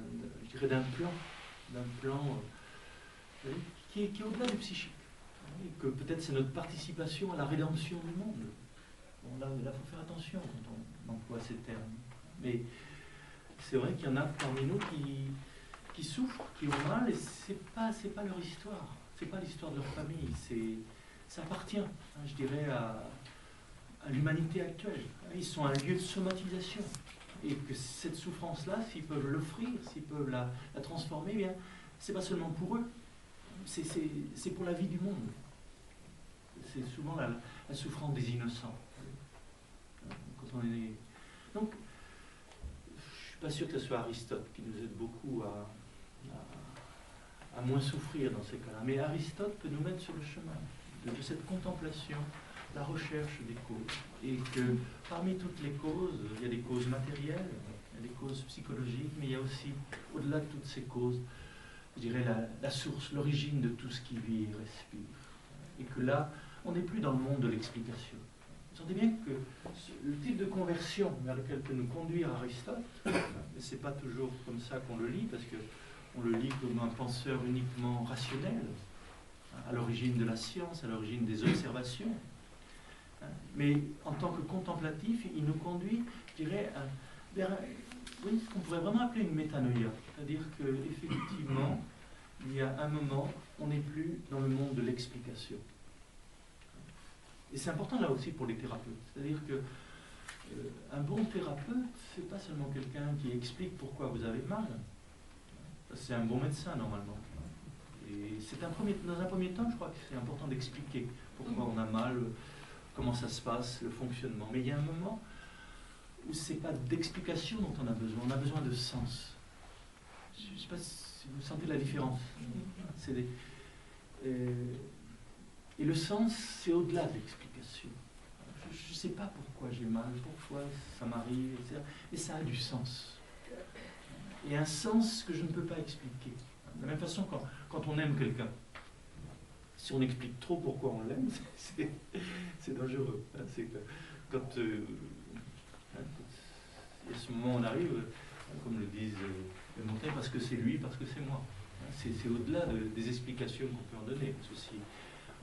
plan qui est au-delà du psychique. Et que peut-être c'est notre participation à la rédemption du monde. Bon, là, il faut faire attention quand on emploie ces termes. Mais c'est vrai qu'il y en a parmi nous qui souffrent, qui ont mal, et c'est pas leur histoire. C'est pas l'histoire de leur famille. Ça appartient, je dirais, à l'humanité actuelle. Ils sont un lieu de somatisation. Et que cette souffrance-là, s'ils peuvent l'offrir, s'ils peuvent la transformer, eh bien, c'est pas seulement pour eux, c'est pour la vie du monde. C'est souvent la souffrance des innocents. Quand on est... Donc, je ne suis pas sûr que ce soit Aristote qui nous aide beaucoup à moins souffrir dans ces cas-là. Mais Aristote peut nous mettre sur le chemin de cette contemplation, la recherche des causes. Et que parmi toutes les causes, il y a des causes matérielles, il y a des causes psychologiques, mais il y a aussi, au-delà de toutes ces causes, je dirais la source, l'origine de tout ce qui vit et respire. Et que là, on n'est plus dans le monde de l'explication. Vous sentez bien que le type de conversion vers lequel peut nous conduire Aristote, mais ce n'est pas toujours comme ça qu'on le lit, parce qu'on le lit comme un penseur uniquement rationnel, à l'origine de la science, à l'origine des observations. Mais en tant que contemplatif, il nous conduit, je dirais, vers ce qu'on pourrait vraiment appeler une métanoïa. C'est-à-dire qu'effectivement, il y a un moment, on n'est plus dans le monde de l'explication. Et c'est important là aussi pour les thérapeutes. C'est-à-dire qu'un bon thérapeute, c'est pas seulement quelqu'un qui explique pourquoi vous avez mal. C'est un bon médecin normalement. Et dans un premier temps, je crois que c'est important d'expliquer pourquoi on a mal, comment ça se passe, le fonctionnement. Mais il y a un moment où ce n'est pas d'explication dont on a besoin de sens. Je ne sais pas si vous sentez la différence. Et le sens, c'est au-delà de l'explication. Je ne sais pas pourquoi j'ai mal, pourquoi ça m'arrive, etc. Mais ça a du sens. Et un sens que je ne peux pas expliquer. De la même façon, quand on aime quelqu'un, si on explique trop pourquoi on l'aime, c'est dangereux. C'est que quand à ce moment on arrive, comme le disent les Montaigne, parce que c'est lui, parce que c'est moi. C'est au-delà des explications qu'on peut en donner. Parce que si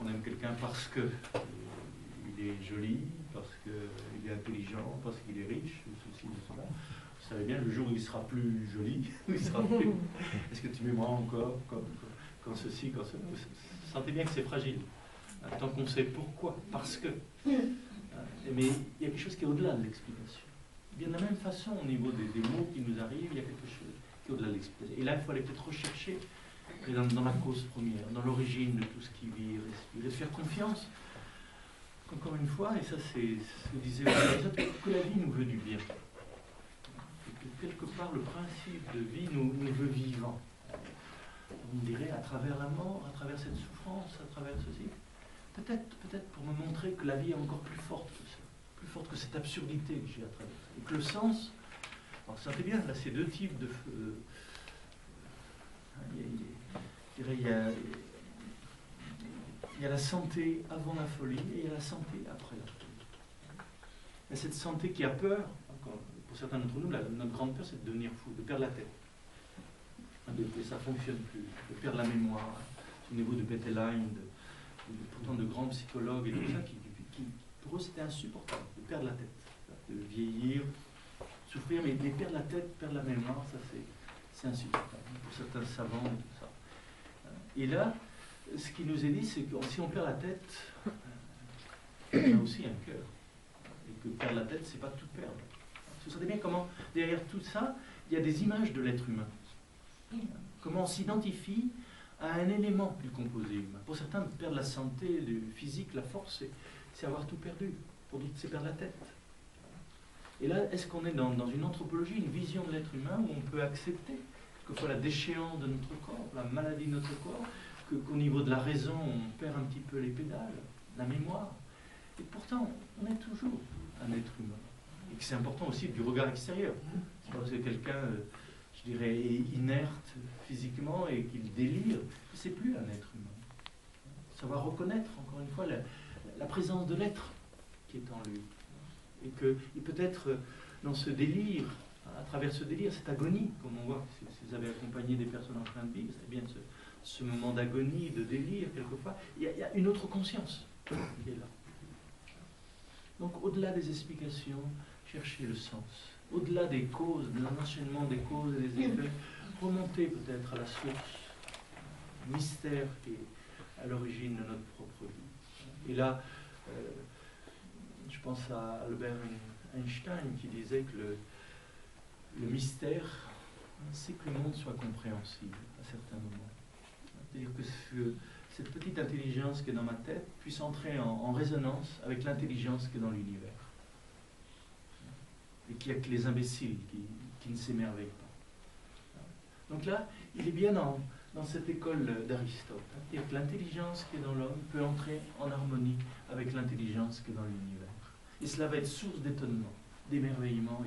on aime quelqu'un parce qu'il est joli, parce qu'il est intelligent, parce qu'il est riche, ceci ou cela, vous savez bien, le jour où il sera plus joli, où il sera plus... Est-ce que tu m'aimeras encore quand ceci, quand cela? Vous sentez bien que c'est fragile. Tant qu'on sait pourquoi, parce que. Mais il y a quelque chose qui est au-delà de l'explication. Bien de la même façon, au niveau des mots qui nous arrivent, il y a quelque chose qui est au-delà de l'explication. Et là, il faut aller peut-être rechercher dans la cause première, dans l'origine de tout ce qui vit et respire, et se faire confiance. Encore une fois, et ça c'est ce que disait Aristote, que la vie nous veut du bien. Et que quelque part, le principe de vie nous veut vivants. On dirait à travers la mort, à travers cette souffrance, à travers ceci. Peut-être pour me montrer que la vie est encore plus forte que ça, plus forte que cette absurdité que j'ai à travers ça. Et que le sens, alors vous sentez bien, là, ces deux types de... il y a la santé avant la folie et il y a la santé après la folie. Et cette santé qui a peur, pour certains d'entre nous, notre grande peur, c'est de devenir fou, de perdre la tête. Que ça ne fonctionne plus, de perdre la mémoire, au niveau de Bettelheim, pourtant de grands psychologues et tout ça, qui pour eux c'était insupportable, de perdre la tête, de vieillir, souffrir, mais perdre la tête, perdre la mémoire, ça c'est insupportable, pour certains savants et tout ça. Et là, ce qui nous est dit, c'est que si on perd la tête, on a aussi un cœur, et que perdre la tête, c'est pas tout perdre. Vous savez bien comment, derrière tout ça, il y a des images de l'être humain. Comment on s'identifie à un élément du composé humain. Pour certains, perdre la santé, le physique, la force, c'est avoir tout perdu. Pour d'autres, c'est perdre la tête. Et là, est-ce qu'on est dans une anthropologie, une vision de l'être humain où on peut accepter quelquefois la déchéance de notre corps, la maladie de notre corps, qu'au niveau de la raison, on perd un petit peu les pédales, la mémoire. Et pourtant, on est toujours un être humain. Et que c'est important aussi du regard extérieur. C'est pas parce que quelqu'un, je dirais, est inerte physiquement et qu'il délire, c'est plus un être humain. Savoir reconnaître, encore une fois, la présence de l'être qui est en lui. Et peut-être dans ce délire, à travers ce délire, cette agonie, comme on voit, si vous avez accompagné des personnes en train de vivre, c'est bien ce moment d'agonie, de délire, quelquefois, il y a une autre conscience qui est là. Donc, au-delà des explications, chercher le sens. Au-delà des causes, de l'enchaînement des causes et des effets, remonter peut-être à la source, le mystère qui est à l'origine de notre propre vie. Et là, je pense à Albert Einstein qui disait que le mystère, c'est que le monde soit compréhensible à certains moments. C'est-à-dire que cette petite intelligence qui est dans ma tête puisse entrer en résonance avec l'intelligence qui est dans l'univers. Et qu'il n'y a que les imbéciles qui ne s'émerveillent pas. Donc là, il est bien dans cette école d'Aristote. C'est-à-dire que l'intelligence qui est dans l'homme peut entrer en harmonie avec l'intelligence qui est dans l'univers. Et cela va être source d'étonnement, d'émerveillement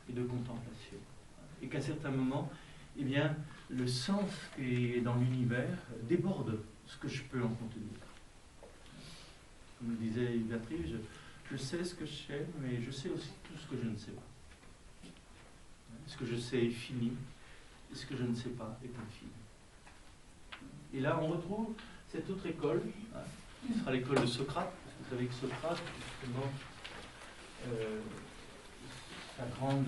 et de contemplation. Et qu'à certains moments, eh bien, le sens qui est dans l'univers déborde ce que je peux en contenir. Comme le disait Béatrice, je sais ce que je sais, mais je sais aussi tout ce que je ne sais pas. Ce que je sais est fini, et ce que je ne sais pas est infini. Et là, on retrouve cette autre école, qui sera l'école de Socrate. Parce que vous savez que Socrate, justement, sa grande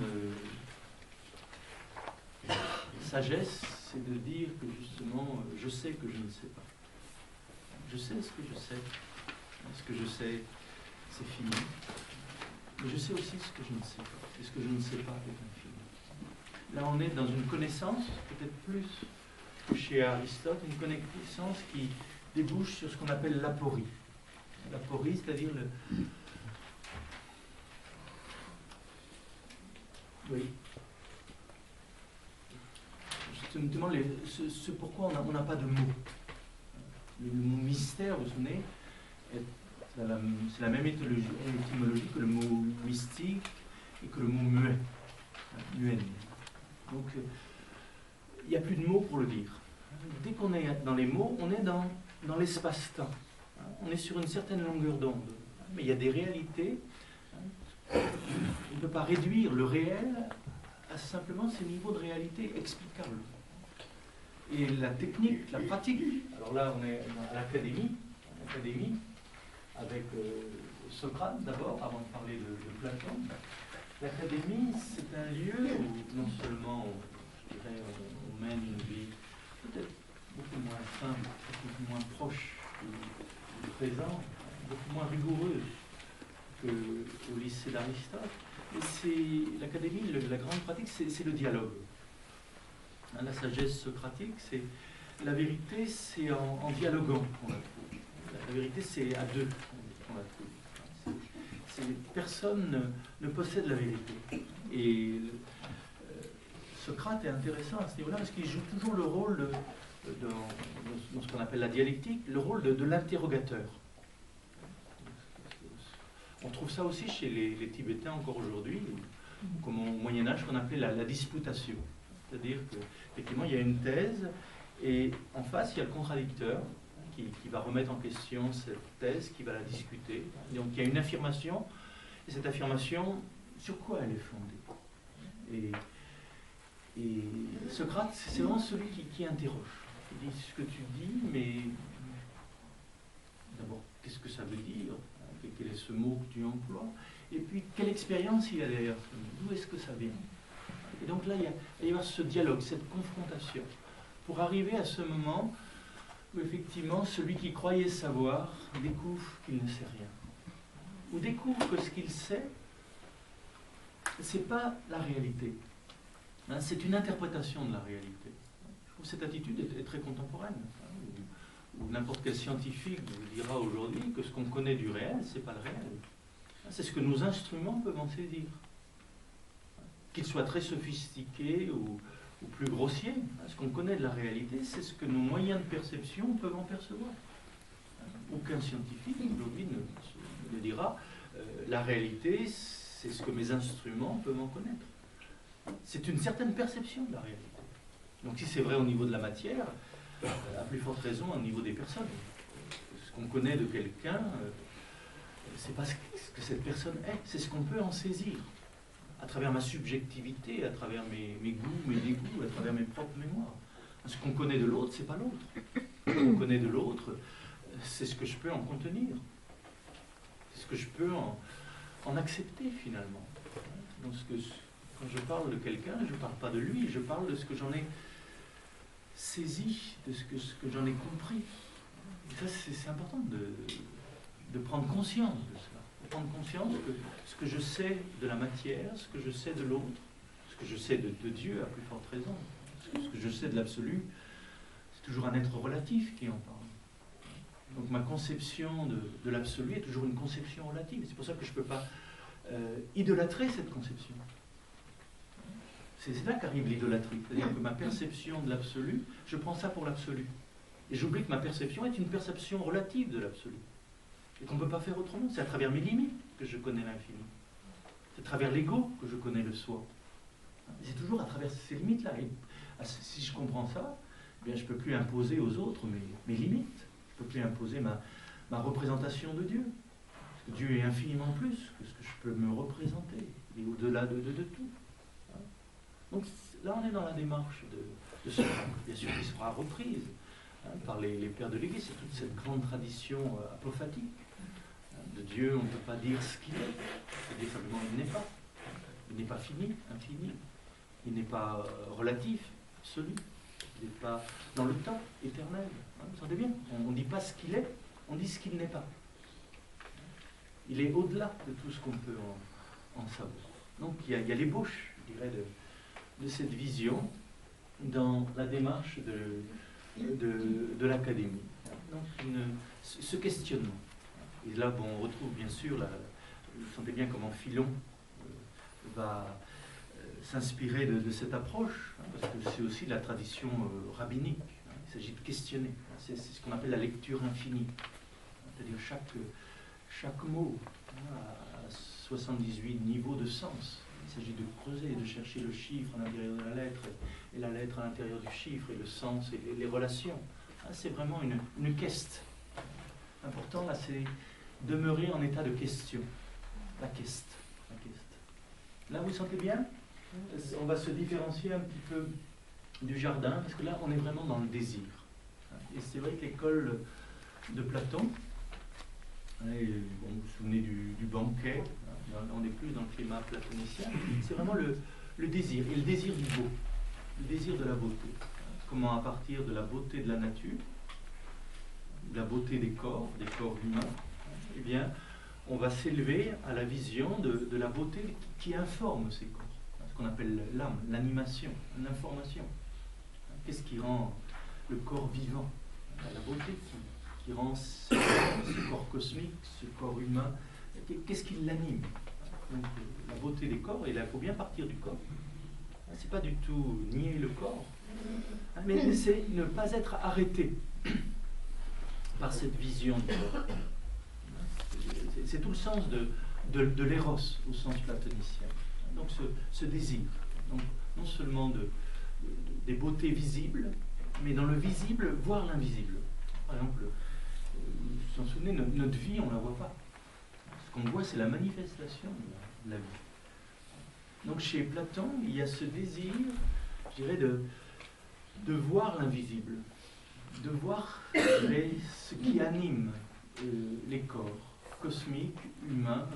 sagesse, c'est de dire que justement, je sais que je ne sais pas. Je sais ce que je sais. Ce que je sais, c'est fini. Mais je sais aussi ce que je ne sais pas. Et ce que je ne sais pas est infini. Là, on est dans une connaissance, peut-être plus que chez Aristote, une connaissance qui débouche sur ce qu'on appelle l'aporie. L'aporie, c'est-à-dire oui. Justement, ce pourquoi on n'a pas de mots. Le mot mystère, vous vous souvenez, c'est la même étymologie que le mot mystique et que le mot muet. Muet. Donc, il n'y a plus de mots pour le dire. Dès qu'on est dans les mots, on est dans l'espace-temps. On est sur une certaine longueur d'onde. Mais il y a des réalités. On ne peut pas réduire le réel à simplement ces niveaux de réalité explicables. Et la technique, la pratique, alors là on est à l'académie, avec Socrate d'abord, avant de parler de Platon. L'académie, c'est un lieu où non seulement, je dirais, on mène une vie peut-être beaucoup moins simple, beaucoup moins proche du présent, beaucoup moins rigoureuse qu'au lycée d'Aristote. Mais c'est l'académie, la grande pratique, c'est le dialogue. La sagesse socratique, c'est la vérité, c'est en dialoguant qu'on la trouve. La vérité, c'est à deux qu'on la trouve. Personne ne possède la vérité. Et Socrate est intéressant à ce niveau-là parce qu'il joue toujours le rôle, dans ce qu'on appelle la dialectique, le rôle de l'interrogateur. On trouve ça aussi chez les Tibétains encore aujourd'hui, comme au Moyen-Âge, qu'on appelait la disputation. C'est-à-dire qu'effectivement, il y a une thèse, et en face, il y a le contradicteur qui va remettre en question cette thèse, qui va la discuter. Donc, il y a une affirmation, et cette affirmation, sur quoi elle est fondée? Et Socrate, c'est vraiment celui qui interroge. Il dit ce que tu dis, mais d'abord, qu'est-ce que ça veut dire? Quel est ce mot que tu emploies? Et puis, quelle expérience il y a derrière? D'où est-ce que ça vient? Et donc là, il va y avoir ce dialogue, cette confrontation, pour arriver à ce moment où effectivement, celui qui croyait savoir découvre qu'il ne sait rien. Ou découvre que ce qu'il sait, ce n'est pas la réalité. Hein, c'est une interprétation de la réalité. Je trouve que cette attitude est très contemporaine. Hein, où n'importe quel scientifique vous dira aujourd'hui que ce qu'on connaît du réel, ce n'est pas le réel. Hein, c'est ce que nos instruments peuvent en saisir. qu'il soit très sophistiqué ou plus grossier. Ce qu'on connaît de la réalité, c'est ce que nos moyens de perception peuvent en percevoir. Aucun scientifique aujourd'hui ne dira la réalité, c'est ce que mes instruments peuvent en connaître. C'est une certaine perception de la réalité. Donc si c'est vrai au niveau de la matière, à plus forte raison au niveau des personnes. Ce qu'on connaît de quelqu'un, c'est pas ce que cette personne est, c'est ce qu'on peut en saisir. À travers ma subjectivité, à travers mes goûts, mes dégoûts, à travers mes propres mémoires. Ce qu'on connaît de l'autre, c'est pas l'autre. Ce qu'on connaît de l'autre, c'est ce que je peux en contenir. C'est ce que je peux en accepter finalement. Donc quand je parle de quelqu'un, je ne parle pas de lui, je parle de ce que j'en ai saisi, de ce que j'en ai compris. Et ça, c'est important de prendre conscience de cela. De prendre conscience que ce que je sais de la matière, ce que je sais de l'autre, ce que je sais de Dieu à plus forte raison, ce que je sais de l'absolu, c'est toujours un être relatif qui en parle. Donc ma conception de l'absolu est toujours une conception relative. C'est pour ça que je ne peux pas idolâtrer cette conception. C'est là qu'arrive l'idolâtrie. C'est-à-dire que ma perception de l'absolu, je prends ça pour l'absolu. Et j'oublie que ma perception est une perception relative de l'absolu. Et qu'on ne peut pas faire autrement. C'est à travers mes limites que je connais l'infini. C'est à travers l'ego que je connais le soi. C'est toujours à travers ces limites-là. Et si je comprends ça, eh bien, je ne peux plus imposer aux autres mes limites. Je ne peux plus imposer ma représentation de Dieu. Parce que Dieu est infiniment plus que ce que je peux me représenter. Il est au-delà de tout. Donc là, on est dans la démarche de ce temps, bien sûr, qui sera reprise par les pères de l'Église. C'est toute cette grande tradition apophatique. De Dieu, on ne peut pas dire ce qu'il est. C'est-à-dire simplement, il n'est pas. Il n'est pas fini, infini. Il n'est pas relatif, absolu. Il n'est pas dans le temps, éternel. Vous sentez bien? On ne dit pas ce qu'il est, on dit ce qu'il n'est pas. Il est au-delà de tout ce qu'on peut en savoir. Donc il y a l'ébauche, je dirais, de cette vision dans la démarche de l'académie. Donc ce questionnement. Et là, bon, on retrouve bien sûr, vous sentez bien comment Philon va s'inspirer de cette approche, parce que c'est aussi la tradition rabbinique. Il s'agit de questionner. C'est ce qu'on appelle la lecture infinie. C'est-à-dire chaque mot a 78 niveaux de sens. Il s'agit de creuser, de chercher le chiffre à l'intérieur de la lettre, et la lettre à l'intérieur du chiffre, et le sens, et les relations. C'est vraiment une quête. L'important, là, c'est demeurer en état de question. La quête. Là, vous sentez bien? On va se différencier un petit peu du jardin, parce que là, on est vraiment dans le désir. Et c'est vrai que l'école de Platon, vous vous souvenez du banquet, on n'est plus dans le climat platonicien, c'est vraiment le désir, et le désir du beau, le désir de la beauté. Comment à partir de la beauté de la nature, de la beauté des corps humains, eh bien, on va s'élever à la vision de la beauté qui informe ces corps, ce qu'on appelle l'âme, l'animation, l'information. Qu'est-ce qui rend le corps vivant? La beauté qui rend ce corps cosmique, ce corps humain, qu'est-ce qui l'anime? Donc la beauté des corps, et là il faut bien partir du corps. C'est pas du tout nier le corps, mais c'est ne pas être arrêté par cette vision du corps. C'est tout le sens de l'éros au sens platonicien. Donc ce désir, donc non seulement des beautés visibles, mais dans le visible, voir l'invisible. Par exemple, vous vous en souvenez, notre vie, on ne la voit pas. Ce qu'on voit, c'est la manifestation de la vie. Donc chez Platon, il y a ce désir, je dirais, de voir l'invisible, de voir ce qui anime les corps cosmiques, humains,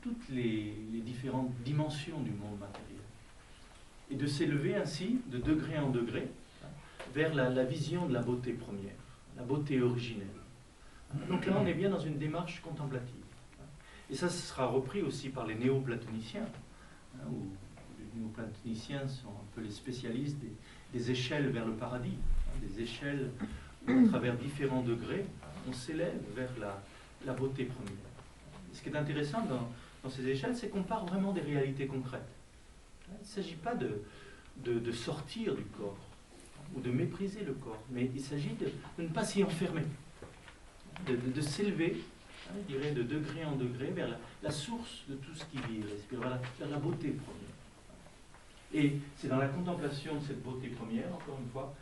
toutes les différentes dimensions du monde matériel. Et de s'élever ainsi, de degré en degré, vers la vision de la beauté première, la beauté originelle. Donc là, on est bien dans une démarche contemplative. Et ça, ce sera repris aussi par les néoplatoniciens, où les néoplatoniciens sont un peu les spécialistes des échelles vers le paradis, des échelles où, à travers différents degrés, on s'élève vers la beauté première. Et ce qui est intéressant dans ces échelles, c'est qu'on part vraiment des réalités concrètes. Il ne s'agit pas de sortir du corps ou de mépriser le corps, mais il s'agit de ne pas s'y enfermer, de s'élever, je dirais, de degré en degré vers la source de tout ce qui vit, vers la beauté première. Et c'est dans la contemplation de cette beauté première, encore une fois,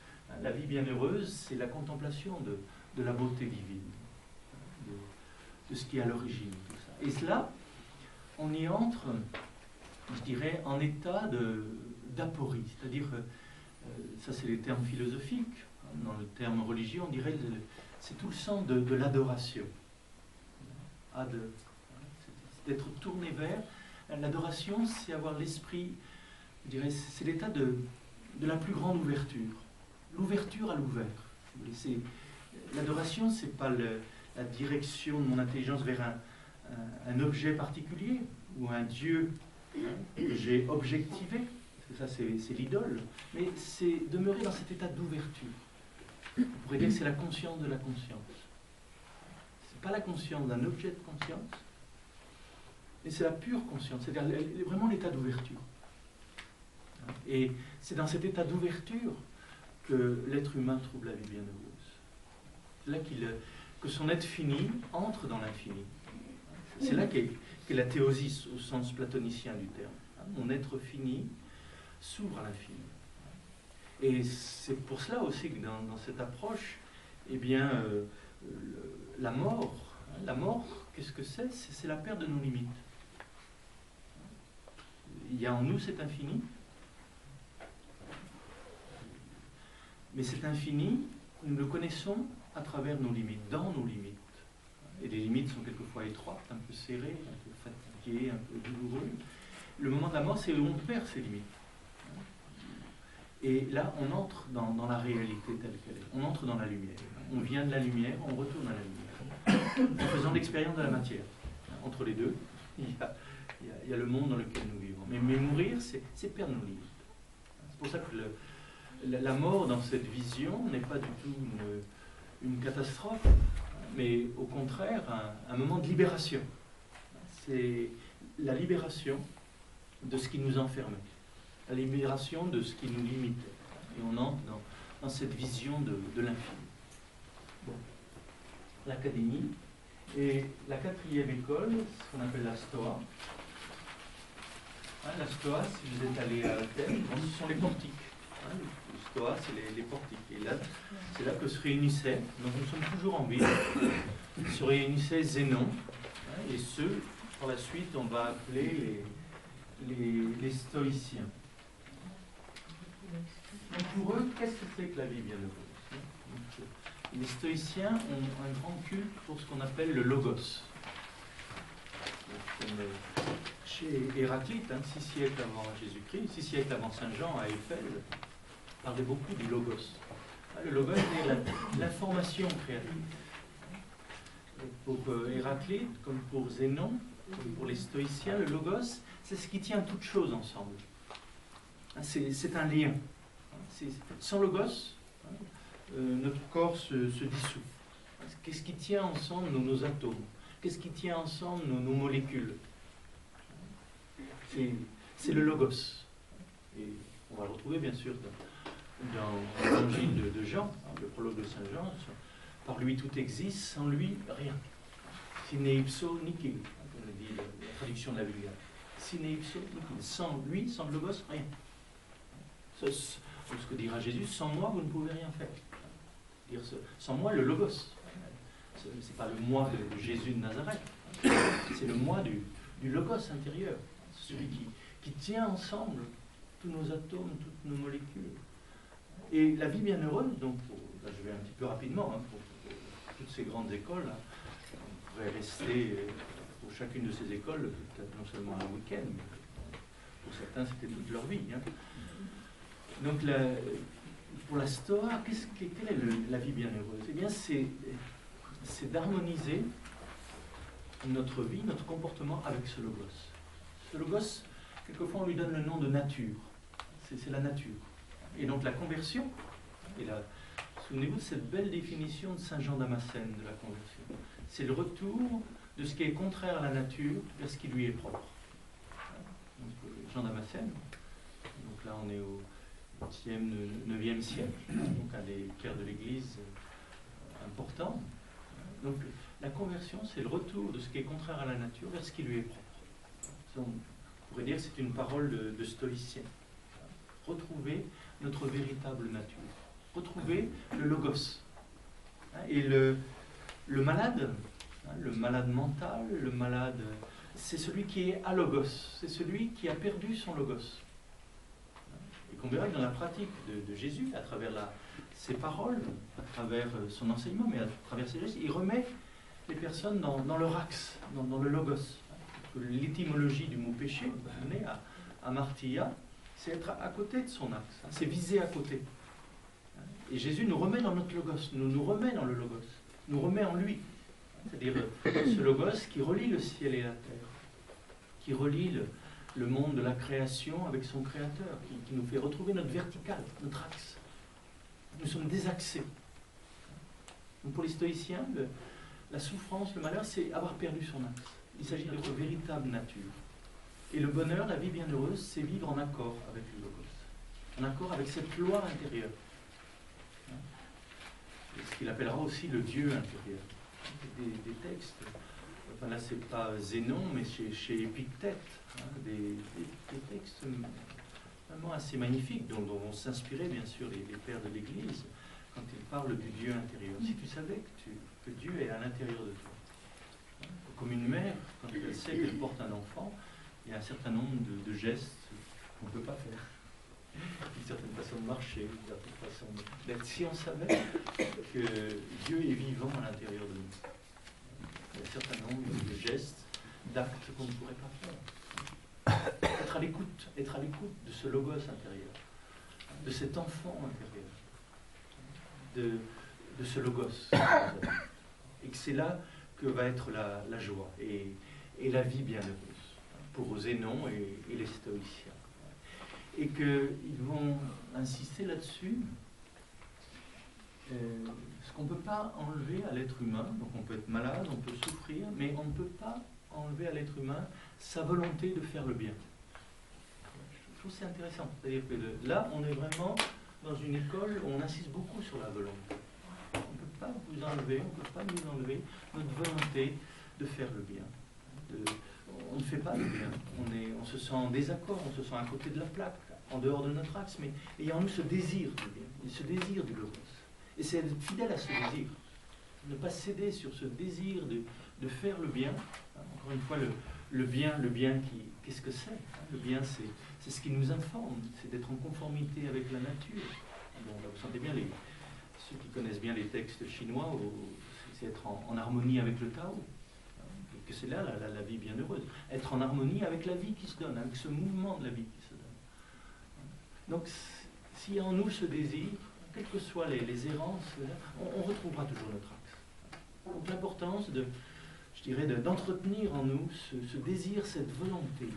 la vie bienheureuse, c'est la contemplation de la beauté divine, de ce qui est à l'origine de tout ça. Et cela, on y entre, je dirais, en état d'aporie, c'est-à-dire, ça c'est les termes philosophiques, dans le terme religieux, on dirait, c'est tout le sens de l'adoration. C'est d'être tourné vers. L'adoration, c'est avoir l'esprit, je dirais, c'est l'état de la plus grande ouverture. L'ouverture à l'ouvert. L'adoration, ce n'est pas la direction de mon intelligence vers un objet particulier ou un Dieu que j'ai objectivé. Ça, c'est l'idole. Mais c'est demeurer dans cet état d'ouverture. On pourrait dire que c'est la conscience de la conscience. Ce n'est pas la conscience d'un objet de conscience, mais c'est la pure conscience, c'est-à-dire vraiment l'état d'ouverture. Et c'est dans cet état d'ouverture que l'être humain trouve la vie bienheureuse. C'est là que son être fini entre dans l'infini. C'est là qu'est la théosis au sens platonicien du terme. Mon être fini s'ouvre à l'infini. Et c'est pour cela aussi que dans cette approche, eh bien, la mort, qu'est-ce que c'est? C'est la perte de nos limites. Il y a en nous cet infini, mais cet infini, nous le connaissons à travers nos limites, dans nos limites. Et les limites sont quelquefois étroites, un peu serrées, un peu fatiguées, un peu douloureuses. Le moment de la mort, c'est où on perd ses limites. Et là, on entre dans la réalité telle qu'elle est. On entre dans la lumière. On vient de la lumière, on retourne à la lumière. En faisant l'expérience de la matière. Entre les deux, il y a le monde dans lequel nous vivons. Mais mourir, c'est perdre nos limites. C'est pour ça que la mort dans cette vision n'est pas du tout une catastrophe, mais au contraire un moment de libération. C'est la libération de ce qui nous enfermait, la libération de ce qui nous limitait. Et on entre dans cette vision de l'infini. Bon. L'académie. Et la quatrième école, ce qu'on appelle la Stoa. La Stoa, si vous êtes allé à Athènes, ce sont les portiques. Le Stoa, c'est les portiques. Et là, c'est là que se réunissaient, donc nous sommes toujours en ville, se réunissaient Zénon, et ceux, par la suite, on va appeler les stoïciens. Donc pour eux, qu'est-ce que c'est que la vie bienheureuse? Les stoïciens ont un grand culte pour ce qu'on appelle le logos. Comme chez Héraclite, 6 siècles avant Jésus-Christ, 6 siècles avant Saint Jean à Éphèse, parlait beaucoup du logos. Le logos est l'information créative. Pour Héraclite, comme pour Zénon, comme pour les stoïciens, le logos, c'est ce qui tient toutes choses ensemble. C'est un lien. Sans logos, notre corps se dissout. Qu'est-ce qui tient ensemble nos atomes? Qu'est-ce qui tient ensemble nos molécules? C'est le logos. Et on va le retrouver bien sûr dans l'évangile de Jean, le prologue de Saint Jean. Par lui tout existe, sans lui rien. Sine ipso nihil, comme le dit la traduction de la Vulgate. Sine ipso nihil. Sans lui, sans le logos, rien. C'est ce que dira Jésus, sans moi vous ne pouvez rien faire. Sans moi le logos. C'est pas le moi de Jésus de Nazareth, c'est le moi du logos intérieur, celui qui tient ensemble tous nos atomes, toutes nos molécules. Et la vie bienheureuse, donc là je vais un petit peu rapidement, pour toutes ces grandes écoles, on pourrait rester pour chacune de ces écoles, peut-être non seulement un week-end, mais pour certains c'était toute leur vie. Donc pour la Stoa, quelle est la vie bienheureuse? Eh bien c'est d'harmoniser notre vie, notre comportement avec ce logos. Ce logos, quelquefois on lui donne le nom de nature. C'est la nature. Et donc la conversion, et là, souvenez-vous de cette belle définition de Saint Jean Damascène de la conversion. C'est le retour de ce qui est contraire à la nature vers ce qui lui est propre. Donc, Jean Damascène, Donc là, on est au 8e, 9e siècle, donc un des pères de l'Église importants. Donc la conversion, c'est le retour de ce qui est contraire à la nature vers ce qui lui est propre. On pourrait dire que c'est une parole de stoïcien. Retrouver notre véritable nature. Retrouver le logos. Et le malade, le malade mental, le malade, c'est celui qui est alogos, c'est celui qui a perdu son logos. Et qu'on verra que dans la pratique de Jésus, à travers ses paroles, à travers son enseignement, mais à travers ses gestes, il remet les personnes dans leur axe, dans le logos. L'étymologie du mot péché, donné à Martia, c'est être à côté de son axe, c'est viser à côté. Et Jésus nous remet dans notre logos, nous remet dans le logos, nous remet en lui. C'est-à-dire ce logos qui relie le ciel et la terre, qui relie le monde de la création avec son créateur, qui nous fait retrouver notre verticale, notre axe. Nous sommes désaxés. Donc pour les stoïciens, la souffrance, le malheur, c'est avoir perdu son axe. Il s'agit de notre véritable nature. Et le bonheur, la vie bienheureuse, c'est vivre en accord avec le logos, en accord avec cette loi intérieure. Et ce qu'il appellera aussi le Dieu intérieur. Des textes, enfin là c'est pas Zénon, mais chez Épictète, des textes vraiment assez magnifiques, dont vont s'inspirer bien sûr les pères de l'Église, quand ils parlent du Dieu intérieur. Si tu savais que Dieu est à l'intérieur de toi. Comme une mère, quand elle sait qu'elle porte un enfant, il y a un certain nombre de gestes qu'on ne peut pas faire. Une certaine façon de marcher, une certaine façon d'être. Si on savait que Dieu est vivant à l'intérieur de nous, il y a un certain nombre de gestes, d'actes qu'on ne pourrait pas faire. Être à l'écoute de ce logos intérieur, de cet enfant intérieur, de ce logos. Et que c'est là que va être la joie et la vie bienheureuse pour Zénon et les stoïciens. Et qu'ils vont insister là-dessus, ce qu'on ne peut pas enlever à l'être humain, donc on peut être malade, on peut souffrir, mais on ne peut pas enlever à l'être humain sa volonté de faire le bien. Je trouve que c'est intéressant, c'est-à-dire que là, on est vraiment dans une école où on insiste beaucoup sur la volonté. On ne peut pas vous enlever, on ne peut pas nous enlever notre volonté de faire le bien. On ne fait pas le bien, on se sent en désaccord, on se sent à côté de la plaque, en dehors de notre axe, mais il y a en nous ce désir du bien, ce désir du logos. Et c'est être fidèle à ce désir, ne pas céder sur ce désir de faire le bien. Encore une fois, le bien qu'est-ce que c'est? Le bien, c'est ce qui nous informe, c'est d'être en conformité avec la nature. Bon, là, vous sentez bien, ceux qui connaissent bien les textes chinois, c'est être en harmonie avec le Tao. Que c'est là la vie bienheureuse. Être en harmonie avec la vie qui se donne, avec ce mouvement de la vie qui se donne. Donc, s'il y a en nous ce désir, quelles que soient les errances, on retrouvera toujours notre axe. Donc l'importance d'entretenir en nous ce désir, cette volonté.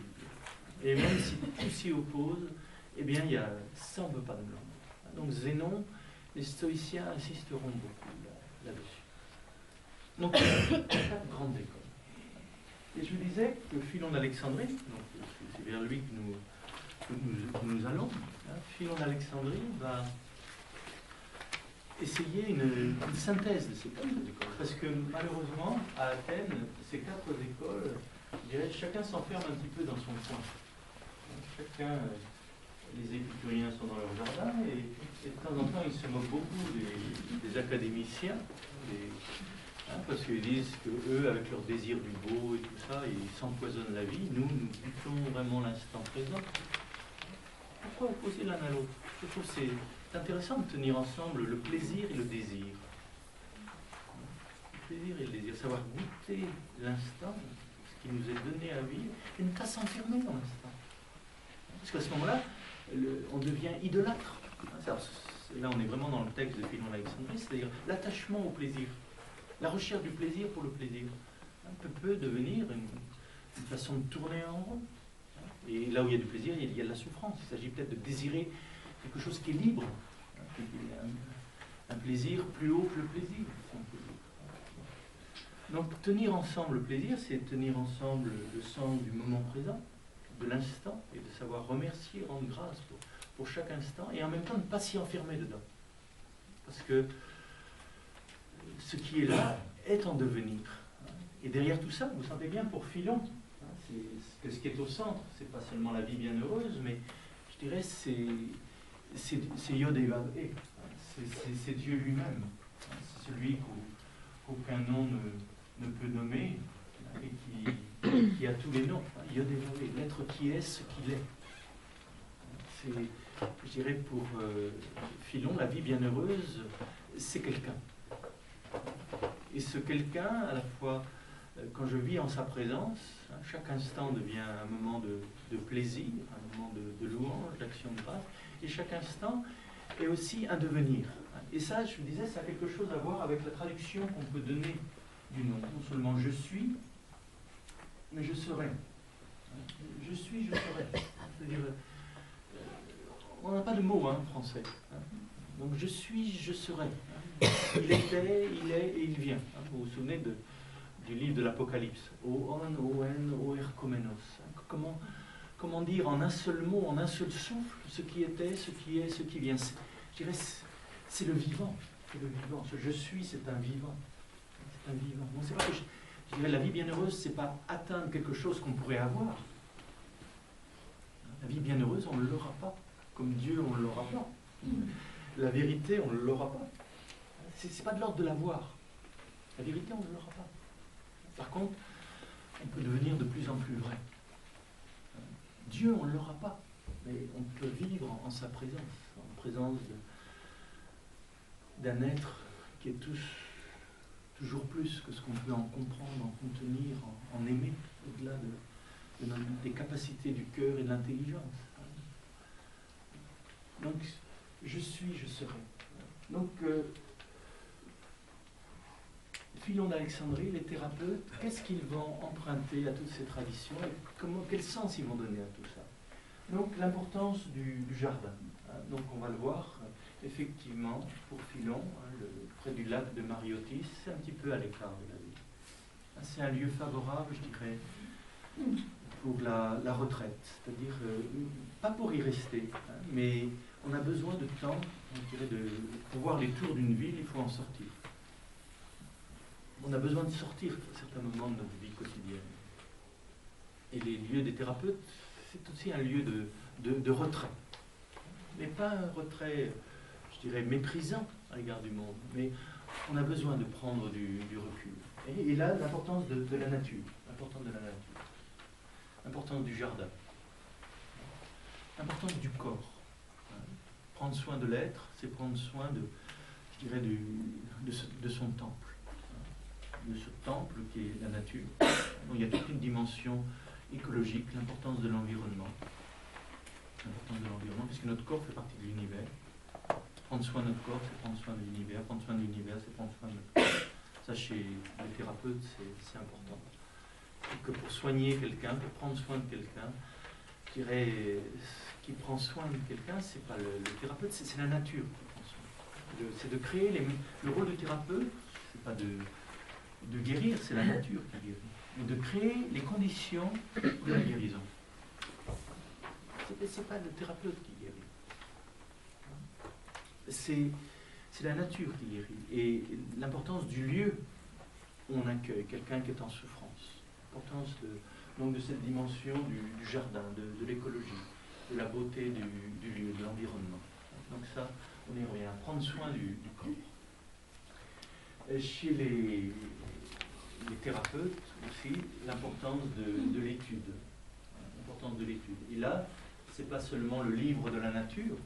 Et même si tout s'y oppose, eh bien, ça on ne peut pas nous l'enlever. Donc Zénon, les stoïciens insisteront beaucoup là-dessus. Donc, 4 grandes écoles. Et je disais que Philon d'Alexandrie, donc c'est vers lui que nous allons, Philon d'Alexandrie va essayer une synthèse de ces 4 écoles. Parce que malheureusement, à Athènes, ces 4 écoles, je dirais, chacun s'enferme un petit peu dans son coin. Chacun, les épicuriens sont dans leur jardin, et de temps en temps, ils se moquent beaucoup des académiciens, parce qu'ils disent qu'eux, avec leur désir du beau et tout ça, ils s'empoisonnent la vie. Nous butons vraiment l'instant présent. Pourquoi opposer l'un à l'autre? Je trouve que c'est intéressant de tenir ensemble le plaisir et le désir. Le plaisir et le désir, savoir goûter l'instant, ce qui nous est donné à vivre, et ne pas s'enfermer dans l'instant. Parce qu'à ce moment-là, on devient idolâtre. Là, on est vraiment dans le texte de Philon d'Alexandrie, c'est-à-dire l'attachement au plaisir. La recherche du plaisir pour le plaisir peut devenir une façon de tourner en rond. Et là où il y a du plaisir, il y a de la souffrance. Il s'agit peut-être de désirer quelque chose qui est libre, un plaisir plus haut que le plaisir, si on peut dire. Donc tenir ensemble le plaisir, c'est tenir ensemble le sens du moment présent, de l'instant, et de savoir remercier, rendre grâce pour chaque instant, et en même temps ne pas s'y enfermer dedans. Parce que ce qui est là est en devenir. Et derrière tout ça, vous sentez bien pour Philon, que ce qui est au centre, c'est pas seulement la vie bienheureuse, mais je dirais c'est Yod et Vav He, c'est Dieu lui-même, c'est celui qu'aucun nom ne peut nommer et qui a tous les noms, Yod et Vav He, l'être qui est ce qu'il est. C'est, je dirais pour Philon, la vie bienheureuse, c'est quelqu'un. Et ce quelqu'un, à la fois, quand je vis en sa présence, chaque instant devient un moment de plaisir, un moment de louange, d'action de grâce, et chaque instant est aussi un devenir. Et ça, je vous disais, ça a quelque chose à voir avec la traduction qu'on peut donner du nom. Non seulement je suis, mais je serai. Je suis, je serai. C'est-à-dire, on n'a pas de mot en français. Donc je suis, je serai. Il était, il est et il vient. Vous vous souvenez du livre de l'Apocalypse. O-N, O-R-Komenos. Comment dire en un seul mot, en un seul souffle, ce qui était, ce qui est, ce qui vient. Je dirais, c'est le vivant. C'est le vivant. Ce je suis, c'est un vivant. C'est un vivant. Donc, c'est pas que je dirais, la vie bienheureuse, c'est pas atteindre quelque chose qu'on pourrait avoir. La vie bienheureuse, on ne l'aura pas. Comme Dieu, on ne l'aura pas. La vérité, on ne l'aura pas. C'est pas de l'ordre de l'avoir. La vérité, on ne l'aura pas. Par contre, on peut devenir de plus en plus vrai. Dieu, on ne l'aura pas. Mais on peut vivre en sa présence, en présence d'un être qui est toujours plus que ce qu'on peut en comprendre, en contenir, en aimer, au-delà des capacités du cœur et de l'intelligence. Donc, je suis, je serai. Donc, Philon d'Alexandrie, les thérapeutes, qu'est-ce qu'ils vont emprunter à toutes ces traditions et quel sens ils vont donner à tout ça? Donc, l'importance du jardin. Donc, on va le voir, effectivement, pour Philon, près du lac de Mariotis, c'est un petit peu à l'écart de la ville. C'est un lieu favorable, je dirais, pour la retraite, c'est-à-dire, pas pour y rester, mais on a besoin de temps, je dirais, pour voir les tours d'une ville, il faut en sortir. On a besoin de sortir à certains moments de notre vie quotidienne. Et les lieux des thérapeutes, c'est aussi un lieu de retrait. Mais pas un retrait, je dirais, méprisant à l'égard du monde, mais on a besoin de prendre du recul. Et là, l'importance de la nature, l'importance de la nature, l'importance du jardin, l'importance du corps. Prendre soin de l'être, c'est prendre soin je dirais, de son temple. De ce temple qui est la nature. Donc, il y a toute une dimension écologique, l'importance de l'environnement. L'importance de l'environnement, puisque notre corps fait partie de l'univers. Prendre soin de notre corps, c'est prendre soin de l'univers. Prendre soin de l'univers, c'est prendre soin de notre corps. Ça, chez les thérapeutes, c'est important. Et que pour soigner quelqu'un, pour prendre soin de quelqu'un, je dirais, qui prend soin de quelqu'un, c'est pas le thérapeute, c'est la nature qui prend soin. C'est de créer le rôle du thérapeute, c'est pas de guérir, c'est la nature qui guérit. Mais de créer les conditions de la guérison. C'est pas le thérapeute qui guérit. C'est la nature qui guérit. Et l'importance du lieu où on accueille quelqu'un qui est en souffrance. L'importance donc de cette dimension du jardin, de l'écologie, de la beauté du lieu, de l'environnement. Donc ça, on y revient. Prendre soin du corps. Et chez les thérapeutes aussi, l'importance de l'étude. L'importance de l'étude. Et là, c'est pas seulement le livre de la nature,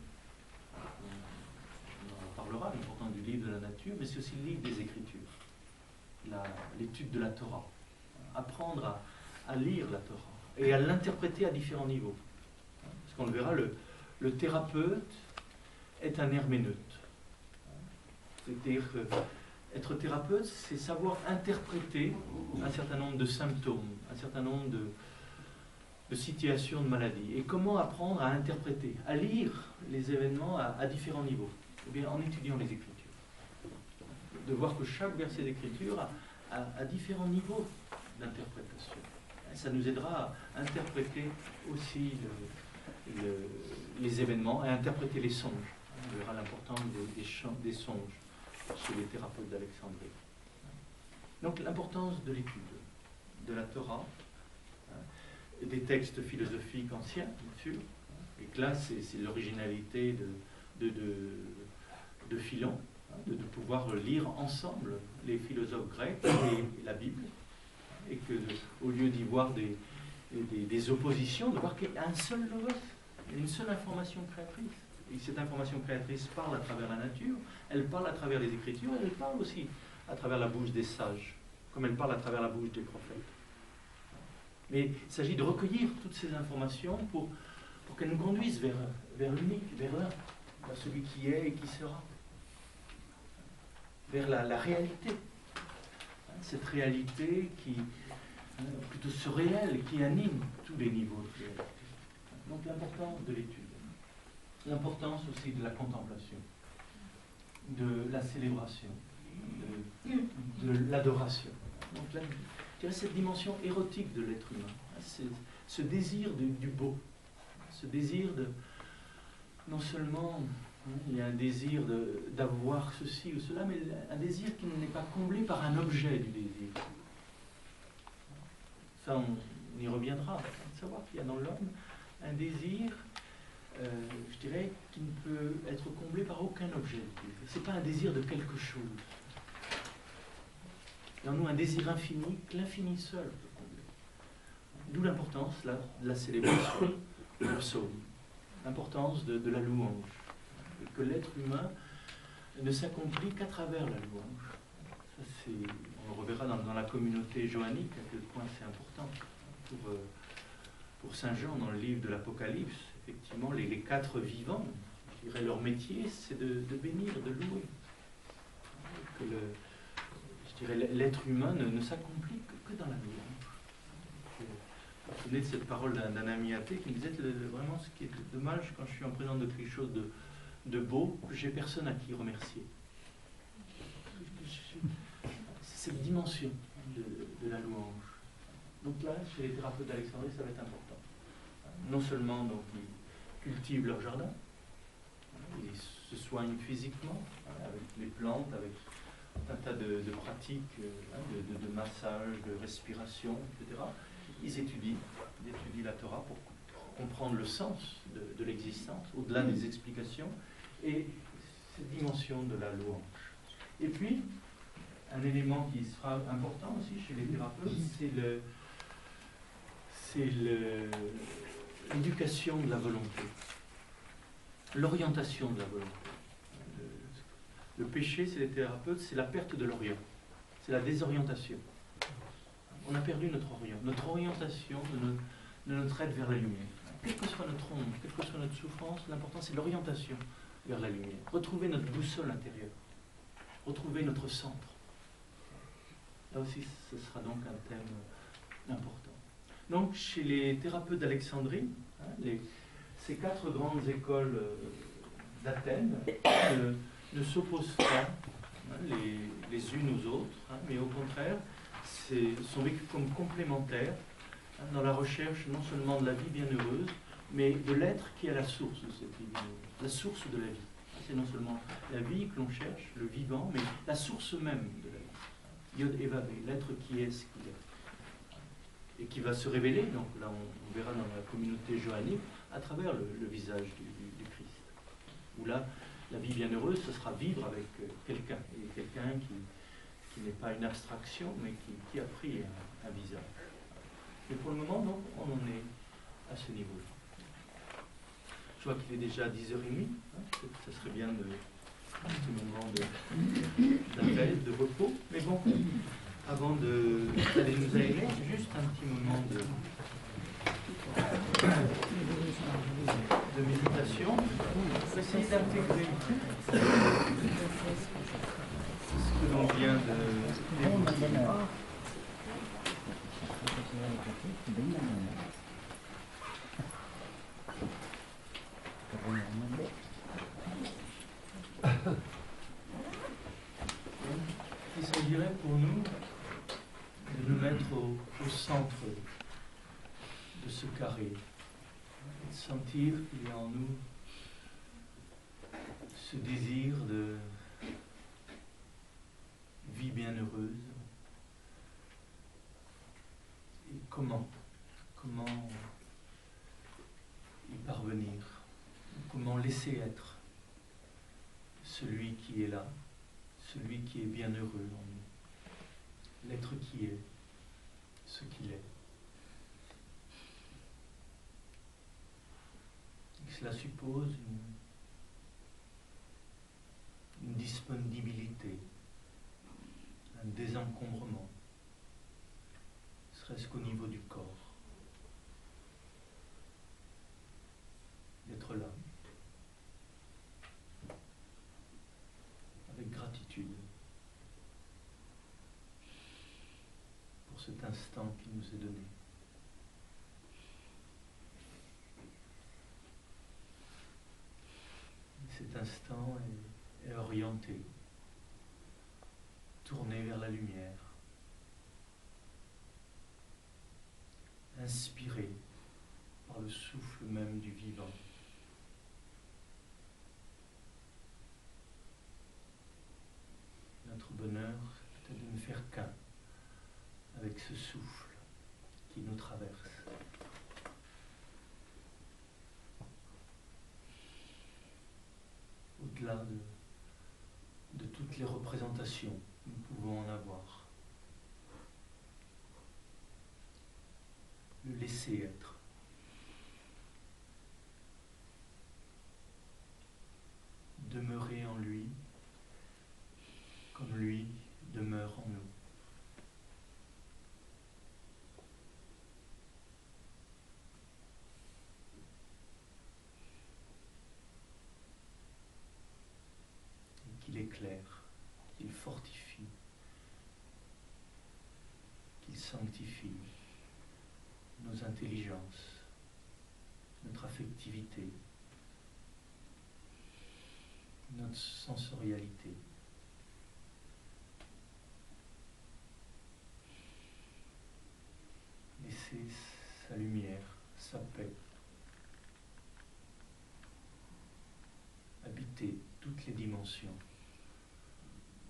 on en parlera, l'importance du livre de la nature, mais c'est aussi le livre des Écritures, l'étude de la Torah. Apprendre à lire la Torah et à l'interpréter à différents niveaux. Parce qu'on le verra, le thérapeute est un herméneute. C'est-à-dire être thérapeute, c'est savoir interpréter un certain nombre de symptômes, un certain nombre de situations de maladie. Et comment apprendre à interpréter, à lire les événements à différents niveaux? Eh bien, en étudiant les Écritures. De voir que chaque verset d'Écriture a différents niveaux d'interprétation. Ça nous aidera à interpréter aussi les événements et interpréter les songes. On verra l'importance des songes chez les thérapeutes d'Alexandrie. Donc l'importance de l'étude de la Torah, des textes philosophiques anciens, bien sûr, et que là c'est l'originalité de Philon, de pouvoir lire ensemble les philosophes grecs et la Bible, et que au lieu d'y voir des oppositions, de voir qu'il y a un seul logos, une seule information créatrice. Et cette information créatrice parle à travers la nature, elle parle à travers les Écritures, et elle parle aussi à travers la bouche des sages, comme elle parle à travers la bouche des prophètes. Mais il s'agit de recueillir toutes ces informations pour qu'elles nous conduisent vers l'unique, vers l'un, vers celui qui est et qui sera, vers la réalité. Cette réalité qui, plutôt ce réel, qui anime tous les niveaux de réalité. Donc l'importance de l'étude, l'importance aussi de la contemplation, de la célébration, de l'adoration. Donc là, je dirais cette dimension érotique de l'être humain, ce désir du beau, ce désir de, non seulement, il y a un désir d'avoir ceci ou cela, mais un désir qui n'est pas comblé par un objet du désir. Ça, on y reviendra, de savoir qu'il y a dans l'homme un désir, je dirais, qui ne peut être comblé par aucun objet du désir. Ce n'est pas un désir de quelque chose. Il y a en nous un désir infini que l'infini seul peut combler. D'où l'importance de la célébration, du psaume, l'importance de la louange. Que l'être humain ne s'accomplit qu'à travers la louange. Ça, on le reverra dans la communauté johannique, à quel point c'est important. Pour Saint Jean, dans le livre de l'Apocalypse, effectivement, les quatre vivants, je dirais, leur métier, c'est de bénir, de louer. Que je dirais, l'être humain ne s'accomplit que dans la louange. Je me souvenais de cette parole d'un ami athée qui me disait vraiment ce qui est dommage quand je suis en présence de quelque chose de beau, que j'ai personne à qui remercier. C'est cette dimension de la louange. Donc là, chez les thérapeutes d'Alexandrie, ça va être important. Non seulement donc, ils cultivent leur jardin, ils se soignent physiquement, avec les plantes, avec un tas de pratiques, de massage, de respiration, etc. Ils étudient la Torah pour comprendre le sens de l'existence, au-delà des explications, et cette dimension de la louange. Et puis, un élément qui sera important aussi chez les thérapeutes, c'est l'éducation de la volonté, l'orientation de la volonté. Le péché, c'est les thérapeutes, c'est la perte de l'orient, c'est la désorientation. On a perdu notre orientation de notre aide vers la lumière. Quelle que soit notre ombre, quelle que soit notre souffrance, l'important c'est l'orientation vers la lumière. Retrouver notre boussole intérieure, retrouver notre centre. Là aussi, ce sera donc un thème important. Donc, chez les thérapeutes d'Alexandrie, ces quatre grandes écoles d'Athènes ne s'opposent pas les unes aux autres, mais au contraire, sont vécues comme complémentaires dans la recherche non seulement de la vie bienheureuse, mais de l'être qui est la source de cette vie bienheureuse, la source de la vie. C'est non seulement la vie que l'on cherche, le vivant, mais la source même de la vie. Yod Eva Ve, l'être qui est ce qu'il est. Et qui va se révéler, donc là on verra dans la communauté johannique, à travers le visage du Christ. Où là, la vie bienheureuse, ce sera vivre avec quelqu'un, et quelqu'un qui n'est pas une abstraction, mais qui a pris un visage. Mais pour le moment, donc, on en est à ce niveau-là. Je vois qu'il est déjà 10h30, ça serait bien ce moment d'appel, de repos. Mais bon, avant d'aller nous aérer, juste un petit moment de méditation. On va essayer d'intégrer ce que l'on vient d'évoquer. Il s'agirait pour nous de nous mettre au centre de ce carré, sentir qu'il y a en nous ce désir de vie bienheureuse. Et comment y parvenir, comment laisser être celui qui est là, celui qui est bienheureux en nous, l'être qui est, ce qu'il est. Et cela suppose une disponibilité, un désencombrement, serait-ce qu'au niveau du corps, d'être là, avec gratitude pour cet instant qui nous est donné. Et cet instant est orienté, tourné vers la lumière, inspiré par le souffle même du vivant. Notre bonheur, peut-être de ne faire qu'un avec ce souffle qui nous traverse. Au-delà de toutes les représentations que nous pouvons en avoir. Le laisser être. Demeurer en lui comme lui demeure en nous. Et qu'il éclaire, qu'il fortifie, qu'il sanctifie nos intelligences, notre affectivité, notre sensorialité. Laisser sa lumière, sa paix, habiter toutes les dimensions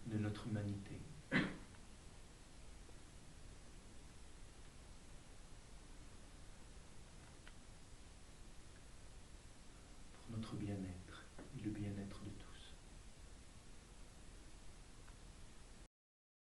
de notre humanité.